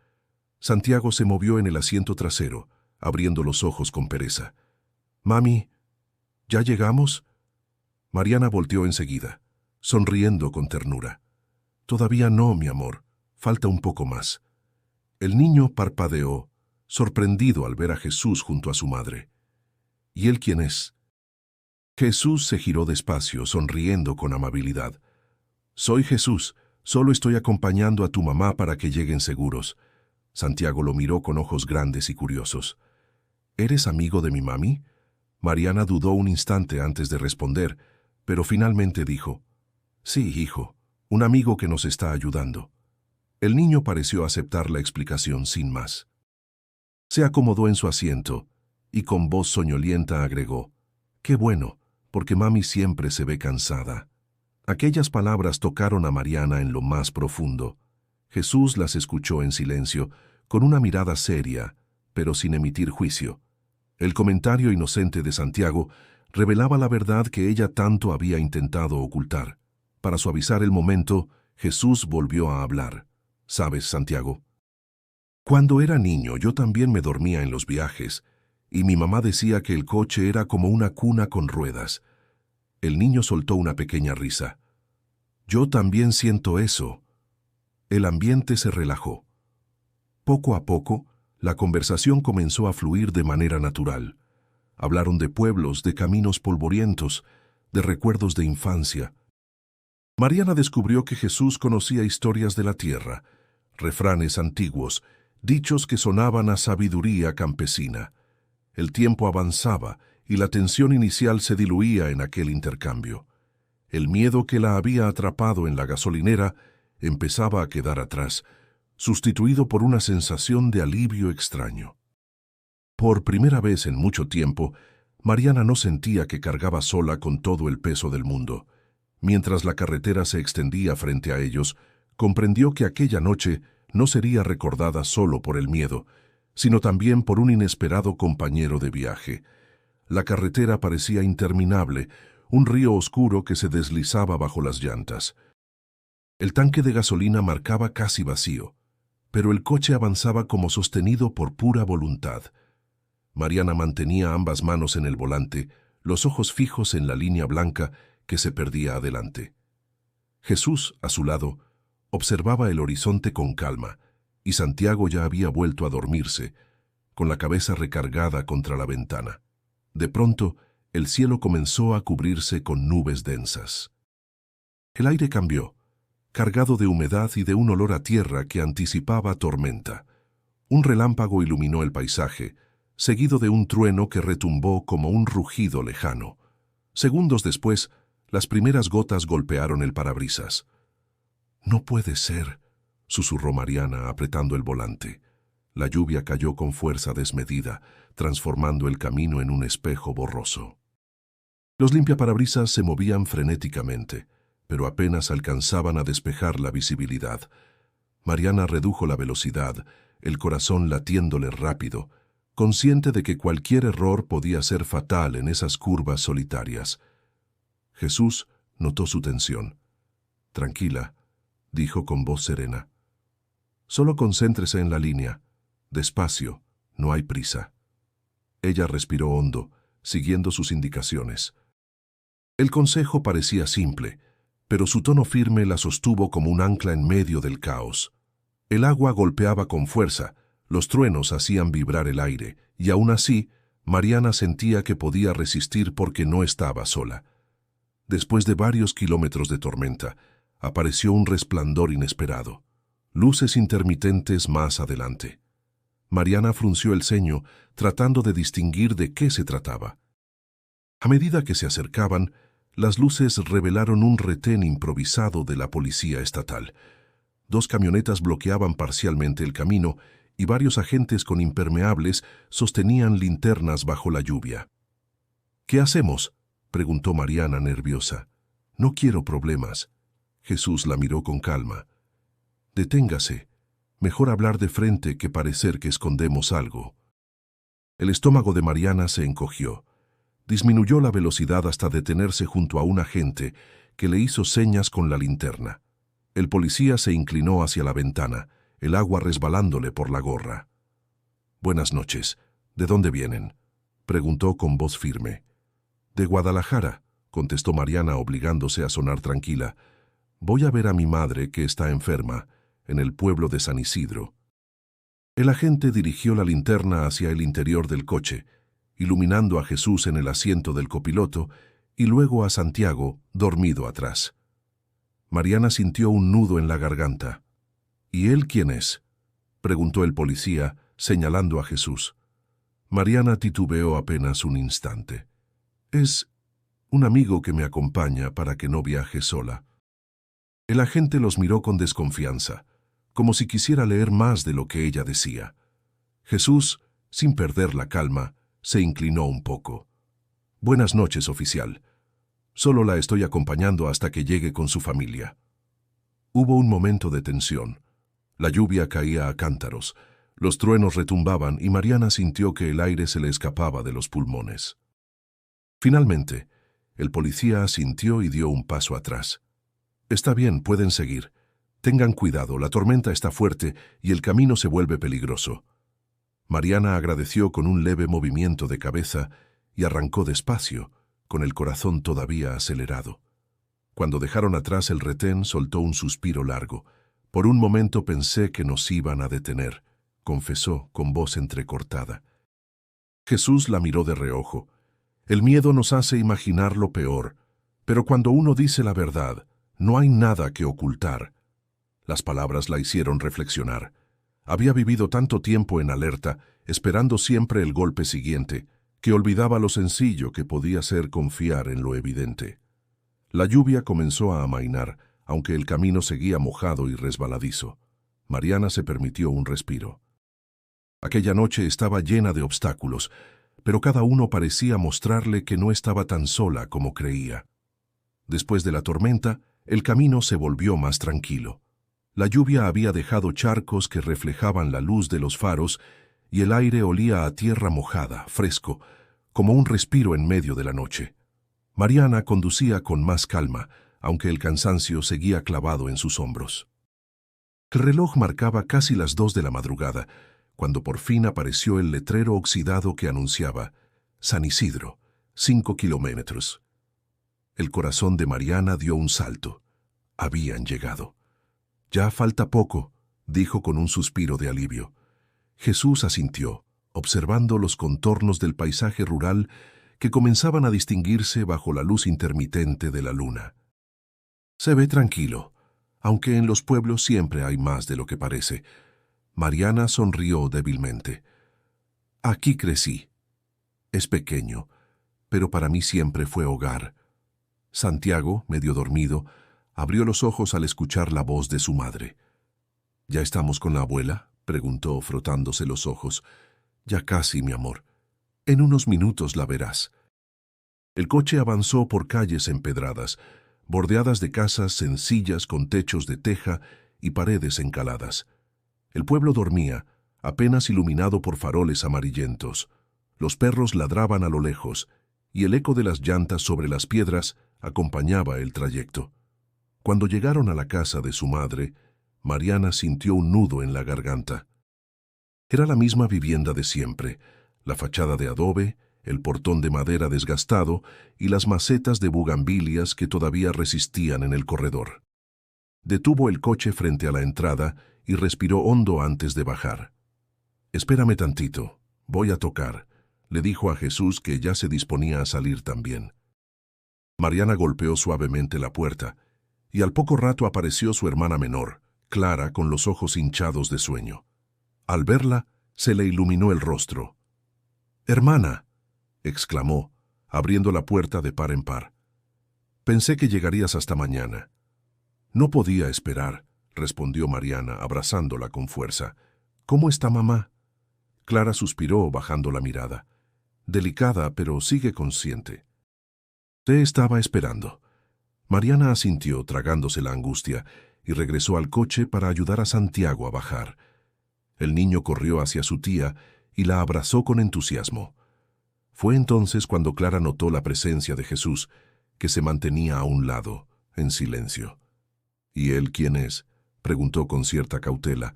Santiago se movió en el asiento trasero, abriendo los ojos con pereza. «Mami, ¿ya llegamos?» Mariana volteó enseguida, sonriendo con ternura. «Todavía no, mi amor. Falta un poco más». El niño parpadeó, sorprendido al ver a Jesús junto a su madre. «¿Y él quién es?» Jesús se giró despacio, sonriendo con amabilidad. «Soy Jesús. Solo estoy acompañando a tu mamá para que lleguen seguros». Santiago lo miró con ojos grandes y curiosos. «¿Eres amigo de mi mami?» Mariana dudó un instante antes de responder, pero finalmente dijo: «Sí, hijo, un amigo que nos está ayudando». El niño pareció aceptar la explicación sin más. Se acomodó en su asiento y con voz soñolienta agregó: «Qué bueno, porque mami siempre se ve cansada». Aquellas palabras tocaron a Mariana en lo más profundo. Jesús las escuchó en silencio, con una mirada seria, pero sin emitir juicio. El comentario inocente de Santiago revelaba la verdad que ella tanto había intentado ocultar. Para suavizar el momento, Jesús volvió a hablar. «¿Sabes, Santiago? Cuando era niño yo también me dormía en los viajes, y mi mamá decía que el coche era como una cuna con ruedas». El niño soltó una pequeña risa. «Yo también siento eso». El ambiente se relajó. Poco a poco, la conversación comenzó a fluir de manera natural. Hablaron de pueblos, de caminos polvorientos, de recuerdos de infancia. Mariana descubrió que Jesús conocía historias de la tierra, refranes antiguos, dichos que sonaban a sabiduría campesina. El tiempo avanzaba y la tensión inicial se diluía en aquel intercambio. El miedo que la había atrapado en la gasolinera empezaba a quedar atrás, sustituido por una sensación de alivio extraño. Por primera vez en mucho tiempo, Mariana no sentía que cargaba sola con todo el peso del mundo. Mientras la carretera se extendía frente a ellos, comprendió que aquella noche no sería recordada solo por el miedo, sino también por un inesperado compañero de viaje. La carretera parecía interminable, un río oscuro que se deslizaba bajo las llantas. El tanque de gasolina marcaba casi vacío, pero el coche avanzaba como sostenido por pura voluntad. Mariana mantenía ambas manos en el volante, los ojos fijos en la línea blanca que se perdía adelante. Jesús, a su lado, observaba el horizonte con calma, y Santiago ya había vuelto a dormirse, con la cabeza recargada contra la ventana. De pronto, el cielo comenzó a cubrirse con nubes densas. El aire cambió, cargado de humedad y de un olor a tierra que anticipaba tormenta. Un relámpago iluminó el paisaje, seguido de un trueno que retumbó como un rugido lejano. Segundos después, las primeras gotas golpearon el parabrisas. «No puede ser», susurró Mariana apretando el volante. La lluvia cayó con fuerza desmedida, transformando el camino en un espejo borroso. Los limpiaparabrisas se movían frenéticamente, pero apenas alcanzaban a despejar la visibilidad. Mariana redujo la velocidad, el corazón latiéndole rápido, consciente de que cualquier error podía ser fatal en esas curvas solitarias. Jesús notó su tensión. «Tranquila», dijo con voz serena. «Solo concéntrese en la línea. Despacio, no hay prisa». Ella respiró hondo, siguiendo sus indicaciones. El consejo parecía simple, pero su tono firme la sostuvo como un ancla en medio del caos. El agua golpeaba con fuerza, los truenos hacían vibrar el aire, y aún así, Mariana sentía que podía resistir porque no estaba sola. Después de varios kilómetros de tormenta, apareció un resplandor inesperado. Luces intermitentes más adelante. Mariana frunció el ceño, tratando de distinguir de qué se trataba. A medida que se acercaban, las luces revelaron un retén improvisado de la policía estatal. 2 camionetas bloqueaban parcialmente el camino y varios agentes con impermeables sostenían linternas bajo la lluvia. «¿Qué hacemos?», preguntó Mariana nerviosa. «No quiero problemas». Jesús la miró con calma. «Deténgase. Mejor hablar de frente que parecer que escondemos algo». El estómago de Mariana se encogió. Disminuyó la velocidad hasta detenerse junto a un agente que le hizo señas con la linterna. El policía se inclinó hacia la ventana, el agua resbalándole por la gorra. «Buenas noches. ¿De dónde vienen?», preguntó con voz firme. «De Guadalajara», contestó Mariana obligándose a sonar tranquila. «Voy a ver a mi madre, que está enferma, en el pueblo de San Isidro». El agente dirigió la linterna hacia el interior del coche, iluminando a Jesús en el asiento del copiloto y luego a Santiago, dormido atrás. Mariana sintió un nudo en la garganta. «¿Y él quién es?», preguntó el policía, señalando a Jesús. Mariana titubeó apenas un instante. «Es un amigo que me acompaña para que no viaje sola». El agente los miró con desconfianza, como si quisiera leer más de lo que ella decía. Jesús, sin perder la calma, se inclinó un poco. «Buenas noches, oficial. Solo la estoy acompañando hasta que llegue con su familia». Hubo un momento de tensión. La lluvia caía a cántaros, los truenos retumbaban y Mariana sintió que el aire se le escapaba de los pulmones. Finalmente, el policía asintió y dio un paso atrás. «Está bien, pueden seguir. Tengan cuidado, la tormenta está fuerte y el camino se vuelve peligroso». Mariana agradeció con un leve movimiento de cabeza y arrancó despacio, con el corazón todavía acelerado. Cuando dejaron atrás el retén, soltó un suspiro largo. «Por un momento pensé que nos iban a detener», confesó con voz entrecortada. Jesús la miró de reojo. «El miedo nos hace imaginar lo peor, pero cuando uno dice la verdad, no hay nada que ocultar». Las palabras la hicieron reflexionar. Había vivido tanto tiempo en alerta, esperando siempre el golpe siguiente, que olvidaba lo sencillo que podía ser confiar en lo evidente. La lluvia comenzó a amainar, aunque el camino seguía mojado y resbaladizo. Mariana se permitió un respiro. Aquella noche estaba llena de obstáculos, pero cada uno parecía mostrarle que no estaba tan sola como creía. Después de la tormenta, el camino se volvió más tranquilo. La lluvia había dejado charcos que reflejaban la luz de los faros y el aire olía a tierra mojada, fresco, como un respiro en medio de la noche. Mariana conducía con más calma, aunque el cansancio seguía clavado en sus hombros. El reloj marcaba casi las 2 de la madrugada, cuando por fin apareció el letrero oxidado que anunciaba «San Isidro, 5 kilómetros». El corazón de Mariana dio un salto. Habían llegado. «Ya falta poco», dijo con un suspiro de alivio. Jesús asintió, observando los contornos del paisaje rural que comenzaban a distinguirse bajo la luz intermitente de la luna. «Se ve tranquilo, aunque en los pueblos siempre hay más de lo que parece». Mariana sonrió débilmente. «Aquí crecí. Es pequeño, pero para mí siempre fue hogar». Santiago, medio dormido, abrió los ojos al escuchar la voz de su madre. «¿Ya estamos con la abuela?», preguntó frotándose los ojos. «Ya casi, mi amor. En unos minutos la verás». El coche avanzó por calles empedradas, bordeadas de casas sencillas con techos de teja y paredes encaladas. El pueblo dormía, apenas iluminado por faroles amarillentos. Los perros ladraban a lo lejos, y el eco de las llantas sobre las piedras acompañaba el trayecto. Cuando llegaron a la casa de su madre, Mariana sintió un nudo en la garganta. Era la misma vivienda de siempre, la fachada de adobe, el portón de madera desgastado y las macetas de bugambilias que todavía resistían en el corredor. Detuvo el coche frente a la entrada y respiró hondo antes de bajar. «Espérame tantito, voy a tocar», le dijo a Jesús, que ya se disponía a salir también. Mariana golpeó suavemente la puerta, y al poco rato apareció su hermana menor, Clara, con los ojos hinchados de sueño. Al verla, se le iluminó el rostro. «Hermana», exclamó, abriendo la puerta de par en par. «Pensé que llegarías hasta mañana». «No podía esperar», respondió Mariana, abrazándola con fuerza. «¿Cómo está mamá?» Clara suspiró, bajando la mirada. «Delicada, pero sigue consciente». «Te estaba esperando». Mariana asintió, tragándose la angustia, y regresó al coche para ayudar a Santiago a bajar. El niño corrió hacia su tía y la abrazó con entusiasmo. Fue entonces cuando Clara notó la presencia de Jesús, que se mantenía a un lado, en silencio. «¿Y él quién es?», preguntó con cierta cautela.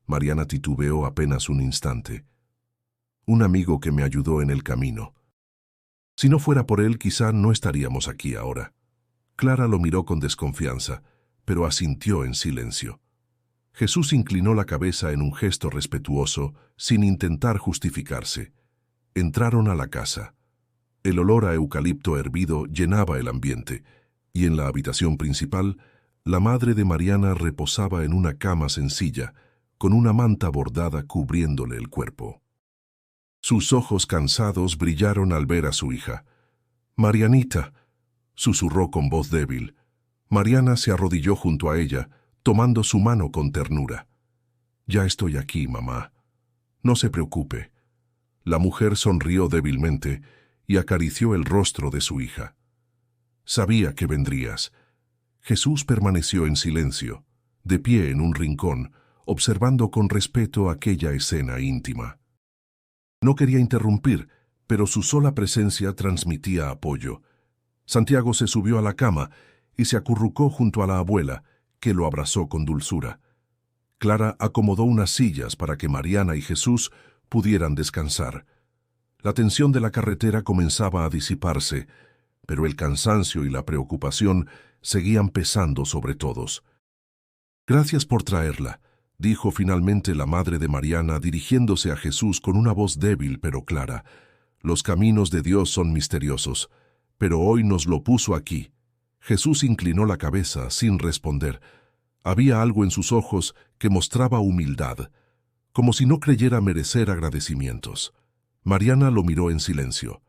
Mariana titubeó apenas un instante. «Un amigo que me ayudó en el camino. Si no fuera por él, quizá no estaríamos aquí ahora». Clara lo miró con desconfianza, pero asintió en silencio. Jesús inclinó la cabeza en un gesto respetuoso, sin intentar justificarse. Entraron a la casa. El olor a eucalipto hervido llenaba el ambiente, y en la habitación principal, la madre de Mariana reposaba en una cama sencilla, con una manta bordada cubriéndole el cuerpo. Sus ojos cansados brillaron al ver a su hija. «Marianita», susurró con voz débil. Mariana se arrodilló junto a ella, tomando su mano con ternura. «Ya estoy aquí, mamá. No se preocupe». La mujer sonrió débilmente y acarició el rostro de su hija. «Sabía que vendrías». Jesús permaneció en silencio, de pie en un rincón, observando con respeto aquella escena íntima. No quería interrumpir, pero su sola presencia transmitía apoyo. Santiago se subió a la cama y se acurrucó junto a la abuela, que lo abrazó con dulzura. Clara acomodó unas sillas para que Mariana y Jesús pudieran descansar. La tensión de la carretera comenzaba a disiparse, pero el cansancio y la preocupación seguían pesando sobre todos. «Gracias por traerla», dijo finalmente la madre de Mariana, dirigiéndose a Jesús con una voz débil pero clara. «Los caminos de Dios son misteriosos, pero hoy nos lo puso aquí». Jesús inclinó la cabeza sin responder. Había algo en sus ojos que mostraba humildad, como si no creyera merecer agradecimientos. Mariana lo miró en silencio.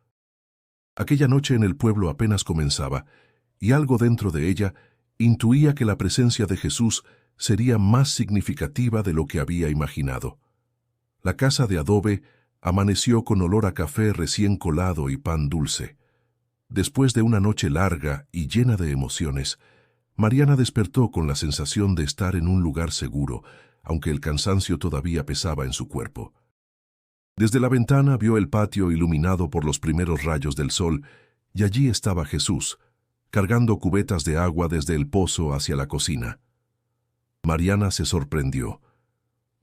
Aquella noche en el pueblo apenas comenzaba, y algo dentro de ella intuía que la presencia de Jesús sería más significativa de lo que había imaginado. La casa de adobe amaneció con olor a café recién colado y pan dulce. Después de una noche larga y llena de emociones, Mariana despertó con la sensación de estar en un lugar seguro, aunque el cansancio todavía pesaba en su cuerpo. Desde la ventana vio el patio iluminado por los primeros rayos del sol, y allí estaba Jesús, cargando cubetas de agua desde el pozo hacia la cocina. Mariana se sorprendió.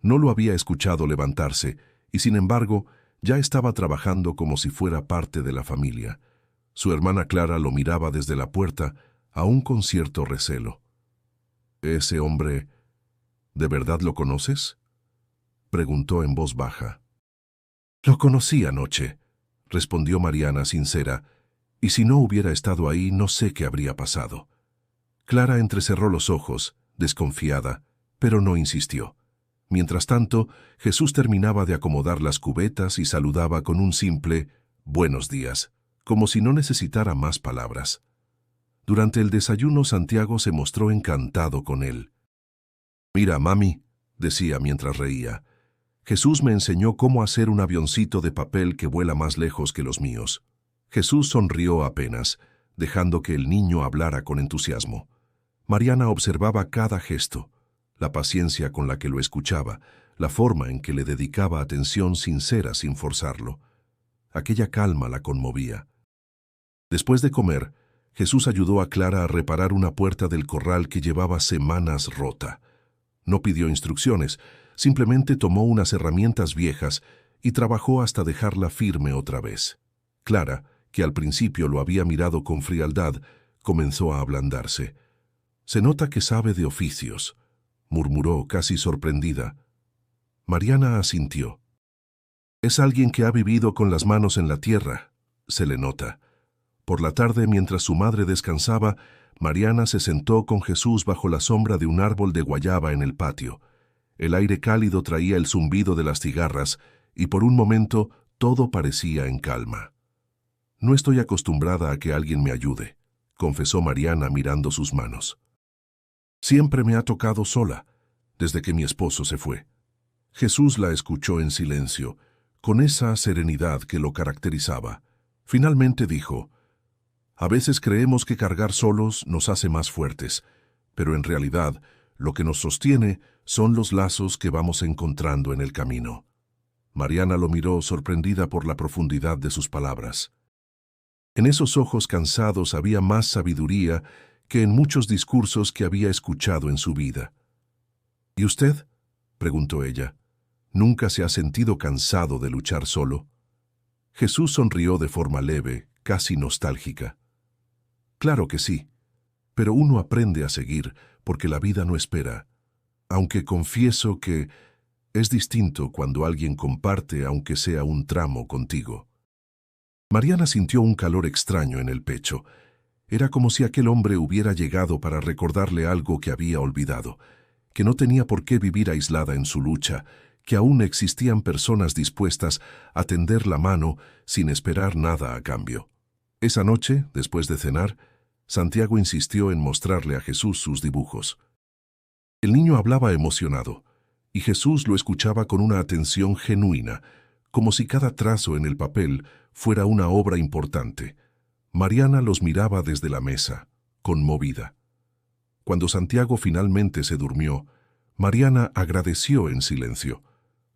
No lo había escuchado levantarse, y sin embargo, ya estaba trabajando como si fuera parte de la familia. Su hermana Clara lo miraba desde la puerta, aún con cierto recelo. «¿Ese hombre, de verdad lo conoces?», preguntó en voz baja. «Lo conocí anoche», respondió Mariana sincera, «y si no hubiera estado ahí, no sé qué habría pasado». Clara entrecerró los ojos, desconfiada, pero no insistió. Mientras tanto, Jesús terminaba de acomodar las cubetas y saludaba con un simple «buenos días», como si no necesitara más palabras. Durante el desayuno, Santiago se mostró encantado con él. «Mira, mami», decía mientras reía, «Jesús me enseñó cómo hacer un avioncito de papel que vuela más lejos que los míos». Jesús sonrió apenas, dejando que el niño hablara con entusiasmo. Mariana observaba cada gesto, la paciencia con la que lo escuchaba, la forma en que le dedicaba atención sincera sin forzarlo. Aquella calma la conmovía. Después de comer, Jesús ayudó a Clara a reparar una puerta del corral que llevaba semanas rota. No pidió instrucciones, simplemente tomó unas herramientas viejas y trabajó hasta dejarla firme otra vez. Clara, que al principio lo había mirado con frialdad, comenzó a ablandarse. «Se nota que sabe de oficios», murmuró casi sorprendida. Mariana asintió. «Es alguien que ha vivido con las manos en la tierra», se le nota. Por la tarde, mientras su madre descansaba, Mariana se sentó con Jesús bajo la sombra de un árbol de guayaba en el patio. El aire cálido traía el zumbido de las cigarras y por un momento todo parecía en calma. «No estoy acostumbrada a que alguien me ayude», confesó Mariana mirando sus manos. «Siempre me ha tocado sola, desde que mi esposo se fue». Jesús la escuchó en silencio, con esa serenidad que lo caracterizaba. Finalmente dijo: «A veces creemos que cargar solos nos hace más fuertes, pero en realidad lo que nos sostiene son los lazos que vamos encontrando en el camino». Mariana lo miró sorprendida por la profundidad de sus palabras. En esos ojos cansados había más sabiduría que en muchos discursos que había escuchado en su vida. «¿Y usted?», preguntó ella. «¿Nunca se ha sentido cansado de luchar solo?». Jesús sonrió de forma leve, casi nostálgica. «Claro que sí, pero uno aprende a seguir porque la vida no espera, aunque confieso que es distinto cuando alguien comparte aunque sea un tramo contigo». Mariana sintió un calor extraño en el pecho. Era como si aquel hombre hubiera llegado para recordarle algo que había olvidado, que no tenía por qué vivir aislada en su lucha, que aún existían personas dispuestas a tender la mano sin esperar nada a cambio. Esa noche, después de cenar, Santiago insistió en mostrarle a Jesús sus dibujos. El niño hablaba emocionado, y Jesús lo escuchaba con una atención genuina, como si cada trazo en el papel fuera una obra importante. Mariana los miraba desde la mesa, conmovida. Cuando Santiago finalmente se durmió, Mariana agradeció en silencio.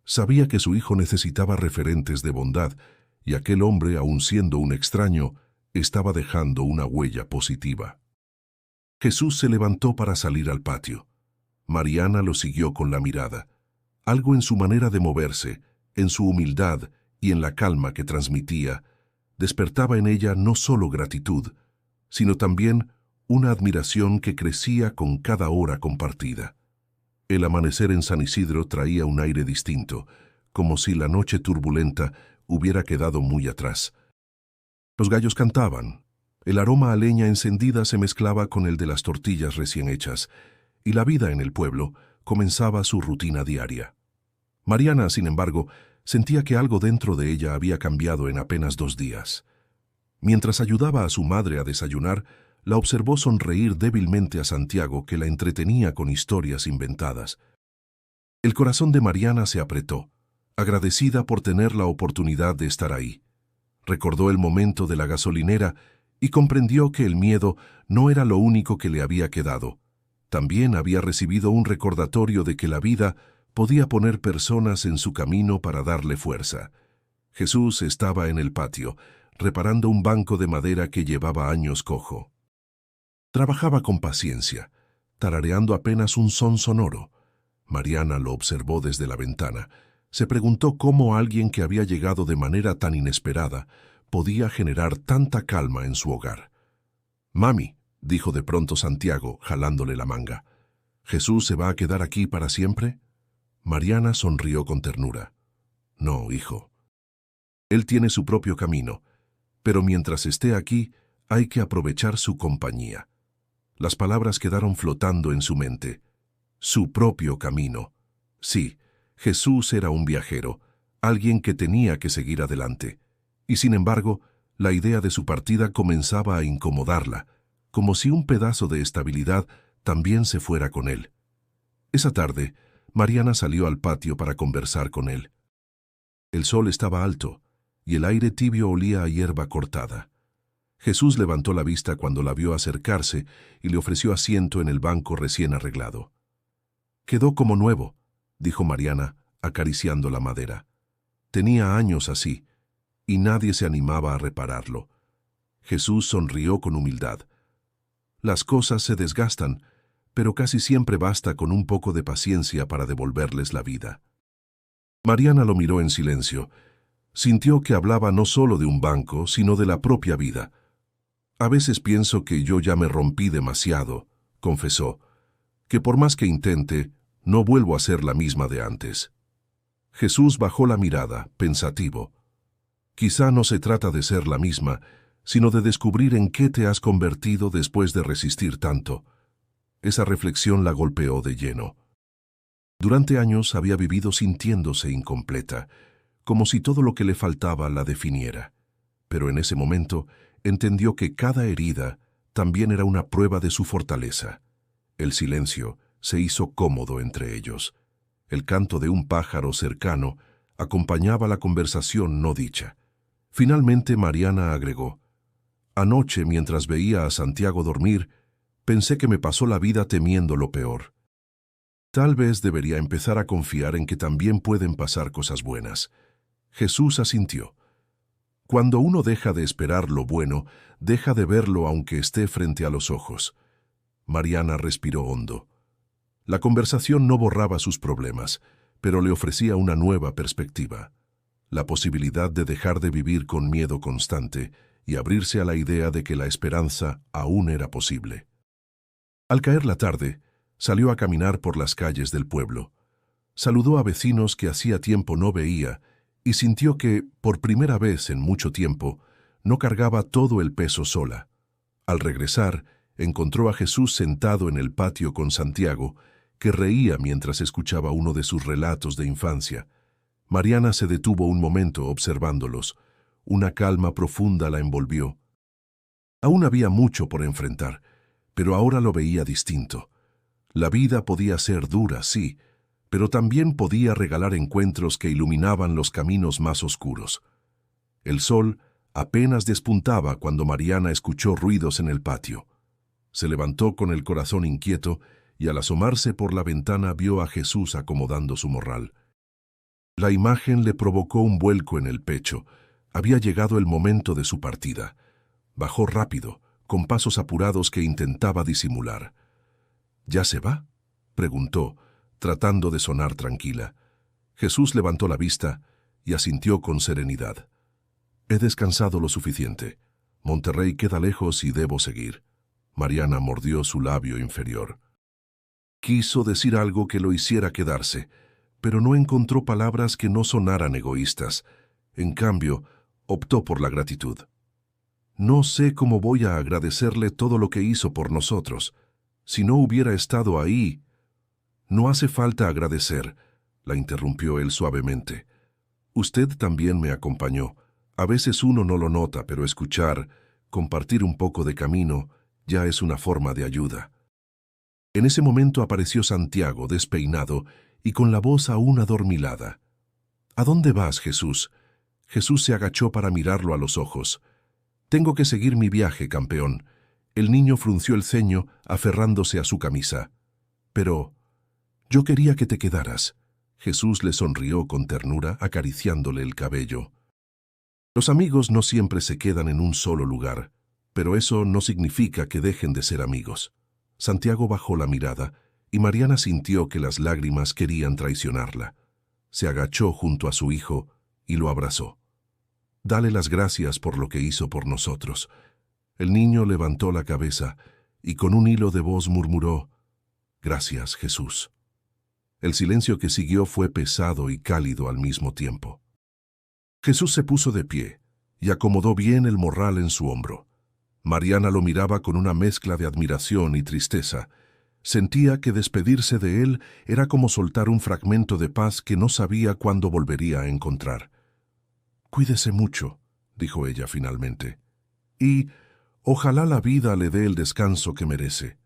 Sabía que su hijo necesitaba referentes de bondad, y aquel hombre, aun siendo un extraño, estaba dejando una huella positiva. Jesús se levantó para salir al patio. Mariana lo siguió con la mirada. Algo en su manera de moverse, en su humildad y en la calma que transmitía, despertaba en ella no solo gratitud, sino también una admiración que crecía con cada hora compartida. El amanecer en San Isidro traía un aire distinto, como si la noche turbulenta hubiera quedado muy atrás. Los gallos cantaban, el aroma a leña encendida se mezclaba con el de las tortillas recién hechas, y la vida en el pueblo comenzaba su rutina diaria. Mariana, sin embargo, sentía que algo dentro de ella había cambiado en apenas 2 días. Mientras ayudaba a su madre a desayunar, la observó sonreír débilmente a Santiago, que la entretenía con historias inventadas. El corazón de Mariana se apretó, agradecida por tener la oportunidad de estar ahí. Recordó el momento de la gasolinera y comprendió que el miedo no era lo único que le había quedado. También había recibido un recordatorio de que la vida podía poner personas en su camino para darle fuerza. Jesús estaba en el patio, reparando un banco de madera que llevaba años cojo. Trabajaba con paciencia, tarareando apenas un son sonoro. Mariana lo observó desde la ventana. Se preguntó cómo alguien que había llegado de manera tan inesperada podía generar tanta calma en su hogar. «Mami», dijo de pronto Santiago, jalándole la manga, «¿Jesús se va a quedar aquí para siempre?». Mariana sonrió con ternura. «No, hijo. Él tiene su propio camino, pero mientras esté aquí hay que aprovechar su compañía». Las palabras quedaron flotando en su mente. Su propio camino. Sí, Jesús era un viajero, alguien que tenía que seguir adelante. Y sin embargo, la idea de su partida comenzaba a incomodarla, como si un pedazo de estabilidad también se fuera con él. Esa tarde, Mariana salió al patio para conversar con él. El sol estaba alto, y el aire tibio olía a hierba cortada. Jesús levantó la vista cuando la vio acercarse y le ofreció asiento en el banco recién arreglado. «Quedó como nuevo», dijo Mariana, acariciando la madera. Tenía años así, y nadie se animaba a repararlo. Jesús sonrió con humildad. «Las cosas se desgastan, pero casi siempre basta con un poco de paciencia para devolverles la vida». Mariana lo miró en silencio. Sintió que hablaba no solo de un banco, sino de la propia vida. «A veces pienso que yo ya me rompí demasiado», confesó, «que por más que intente, no vuelvo a ser la misma de antes». Jesús bajó la mirada, pensativo. «Quizá no se trata de ser la misma, sino de descubrir en qué te has convertido después de resistir tanto. Esa reflexión la golpeó de lleno. Durante años había vivido sintiéndose incompleta, como si todo lo que le faltaba la definiera. Pero en ese momento entendió que cada herida también era una prueba de su fortaleza. El silencio se hizo cómodo entre ellos. El canto de un pájaro cercano acompañaba la conversación no dicha. Finalmente Mariana agregó: «Anoche, mientras veía a Santiago dormir, pensé que me pasó la vida temiendo lo peor. Tal vez debería empezar a confiar en que también pueden pasar cosas buenas». Jesús asintió. Cuando uno deja de esperar lo bueno, deja de verlo aunque esté frente a los ojos. Mariana respiró hondo. La conversación no borraba sus problemas, pero le ofrecía una nueva perspectiva. La posibilidad de dejar de vivir con miedo constante y abrirse a la idea de que la esperanza aún era posible. Al caer la tarde, salió a caminar por las calles del pueblo. Saludó a vecinos que hacía tiempo no veía y sintió que, por primera vez en mucho tiempo, no cargaba todo el peso sola. Al regresar, encontró a Jesús sentado en el patio con Santiago, que reía mientras escuchaba uno de sus relatos de infancia. Mariana se detuvo un momento observándolos. Una calma profunda la envolvió. Aún había mucho por enfrentar, pero ahora lo veía distinto. La vida podía ser dura, sí, pero también podía regalar encuentros que iluminaban los caminos más oscuros. El sol apenas despuntaba cuando Mariana escuchó ruidos en el patio. Se levantó con el corazón inquieto y al asomarse por la ventana vio a Jesús acomodando su morral. La imagen le provocó un vuelco en el pecho. Había llegado el momento de su partida. Bajó rápido, con pasos apurados que intentaba disimular. «¿Ya se va?», preguntó, tratando de sonar tranquila. Jesús levantó la vista y asintió con serenidad. «He descansado lo suficiente. Monterrey queda lejos y debo seguir». Mariana mordió su labio inferior. Quiso decir algo que lo hiciera quedarse, pero no encontró palabras que no sonaran egoístas. En cambio, optó por la gratitud. «No sé cómo voy a agradecerle todo lo que hizo por nosotros. Si no hubiera estado ahí...» «No hace falta agradecer», la interrumpió él suavemente. «Usted también me acompañó. A veces uno no lo nota, pero escuchar, compartir un poco de camino, ya es una forma de ayuda». En ese momento apareció Santiago, despeinado y con la voz aún adormilada. «¿A dónde vas, Jesús?». Jesús se agachó para mirarlo a los ojos. «Tengo que seguir mi viaje, campeón». El niño frunció el ceño, aferrándose a su camisa. «Pero yo quería que te quedaras». Jesús le sonrió con ternura, acariciándole el cabello. Los amigos no siempre se quedan en un solo lugar, pero eso no significa que dejen de ser amigos. Santiago bajó la mirada y Mariana sintió que las lágrimas querían traicionarla. Se agachó junto a su hijo y lo abrazó. «Dale las gracias por lo que hizo por nosotros». El niño levantó la cabeza y con un hilo de voz murmuró: «Gracias, Jesús». El silencio que siguió fue pesado y cálido al mismo tiempo. Jesús se puso de pie y acomodó bien el morral en su hombro. Mariana lo miraba con una mezcla de admiración y tristeza. Sentía que despedirse de él era como soltar un fragmento de paz que no sabía cuándo volvería a encontrar. «Cuídese mucho», dijo ella finalmente, «y ojalá la vida le dé el descanso que merece».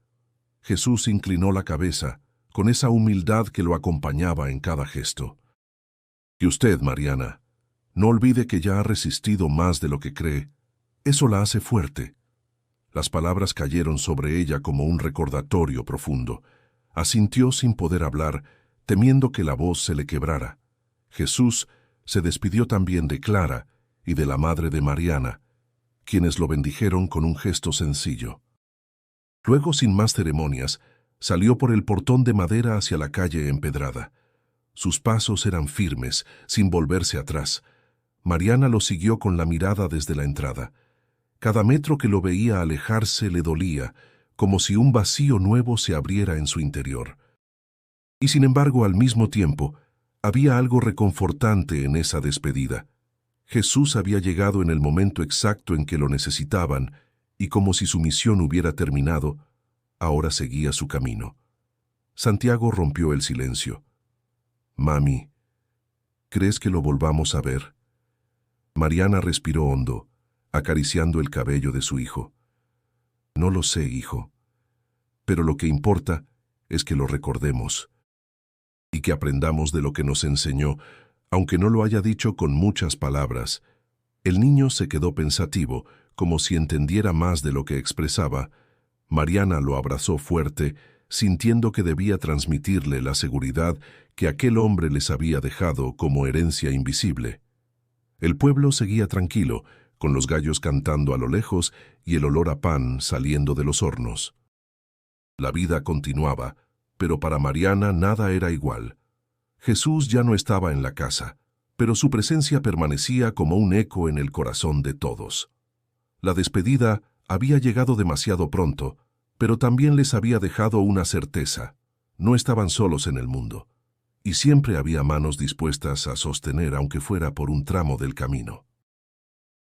Jesús inclinó la cabeza, con esa humildad que lo acompañaba en cada gesto. «Y usted, Mariana, no olvide que ya ha resistido más de lo que cree. Eso la hace fuerte». Las palabras cayeron sobre ella como un recordatorio profundo. Asintió sin poder hablar, temiendo que la voz se le quebrara. Jesús se despidió también de Clara y de la madre de Mariana, quienes lo bendijeron con un gesto sencillo. Luego, sin más ceremonias, salió por el portón de madera hacia la calle empedrada. Sus pasos eran firmes, sin volverse atrás. Mariana lo siguió con la mirada desde la entrada. Cada metro que lo veía alejarse le dolía, como si un vacío nuevo se abriera en su interior. Y sin embargo, al mismo tiempo, había algo reconfortante en esa despedida. Jesús había llegado en el momento exacto en que lo necesitaban, y como si su misión hubiera terminado, ahora seguía su camino. Santiago rompió el silencio. «Mami, ¿crees que lo volvamos a ver?» Mariana respiró hondo, acariciando el cabello de su hijo. «No lo sé, hijo, pero lo que importa es que lo recordemos y que aprendamos de lo que nos enseñó, aunque no lo haya dicho con muchas palabras». El niño se quedó pensativo, como si entendiera más de lo que expresaba. Mariana lo abrazó fuerte, sintiendo que debía transmitirle la seguridad que aquel hombre les había dejado como herencia invisible. El pueblo seguía tranquilo, con los gallos cantando a lo lejos y el olor a pan saliendo de los hornos. La vida continuaba, pero para Mariana nada era igual. Jesús ya no estaba en la casa, pero su presencia permanecía como un eco en el corazón de todos. La despedida había llegado demasiado pronto, pero también les había dejado una certeza: no estaban solos en el mundo, y siempre había manos dispuestas a sostener aunque fuera por un tramo del camino.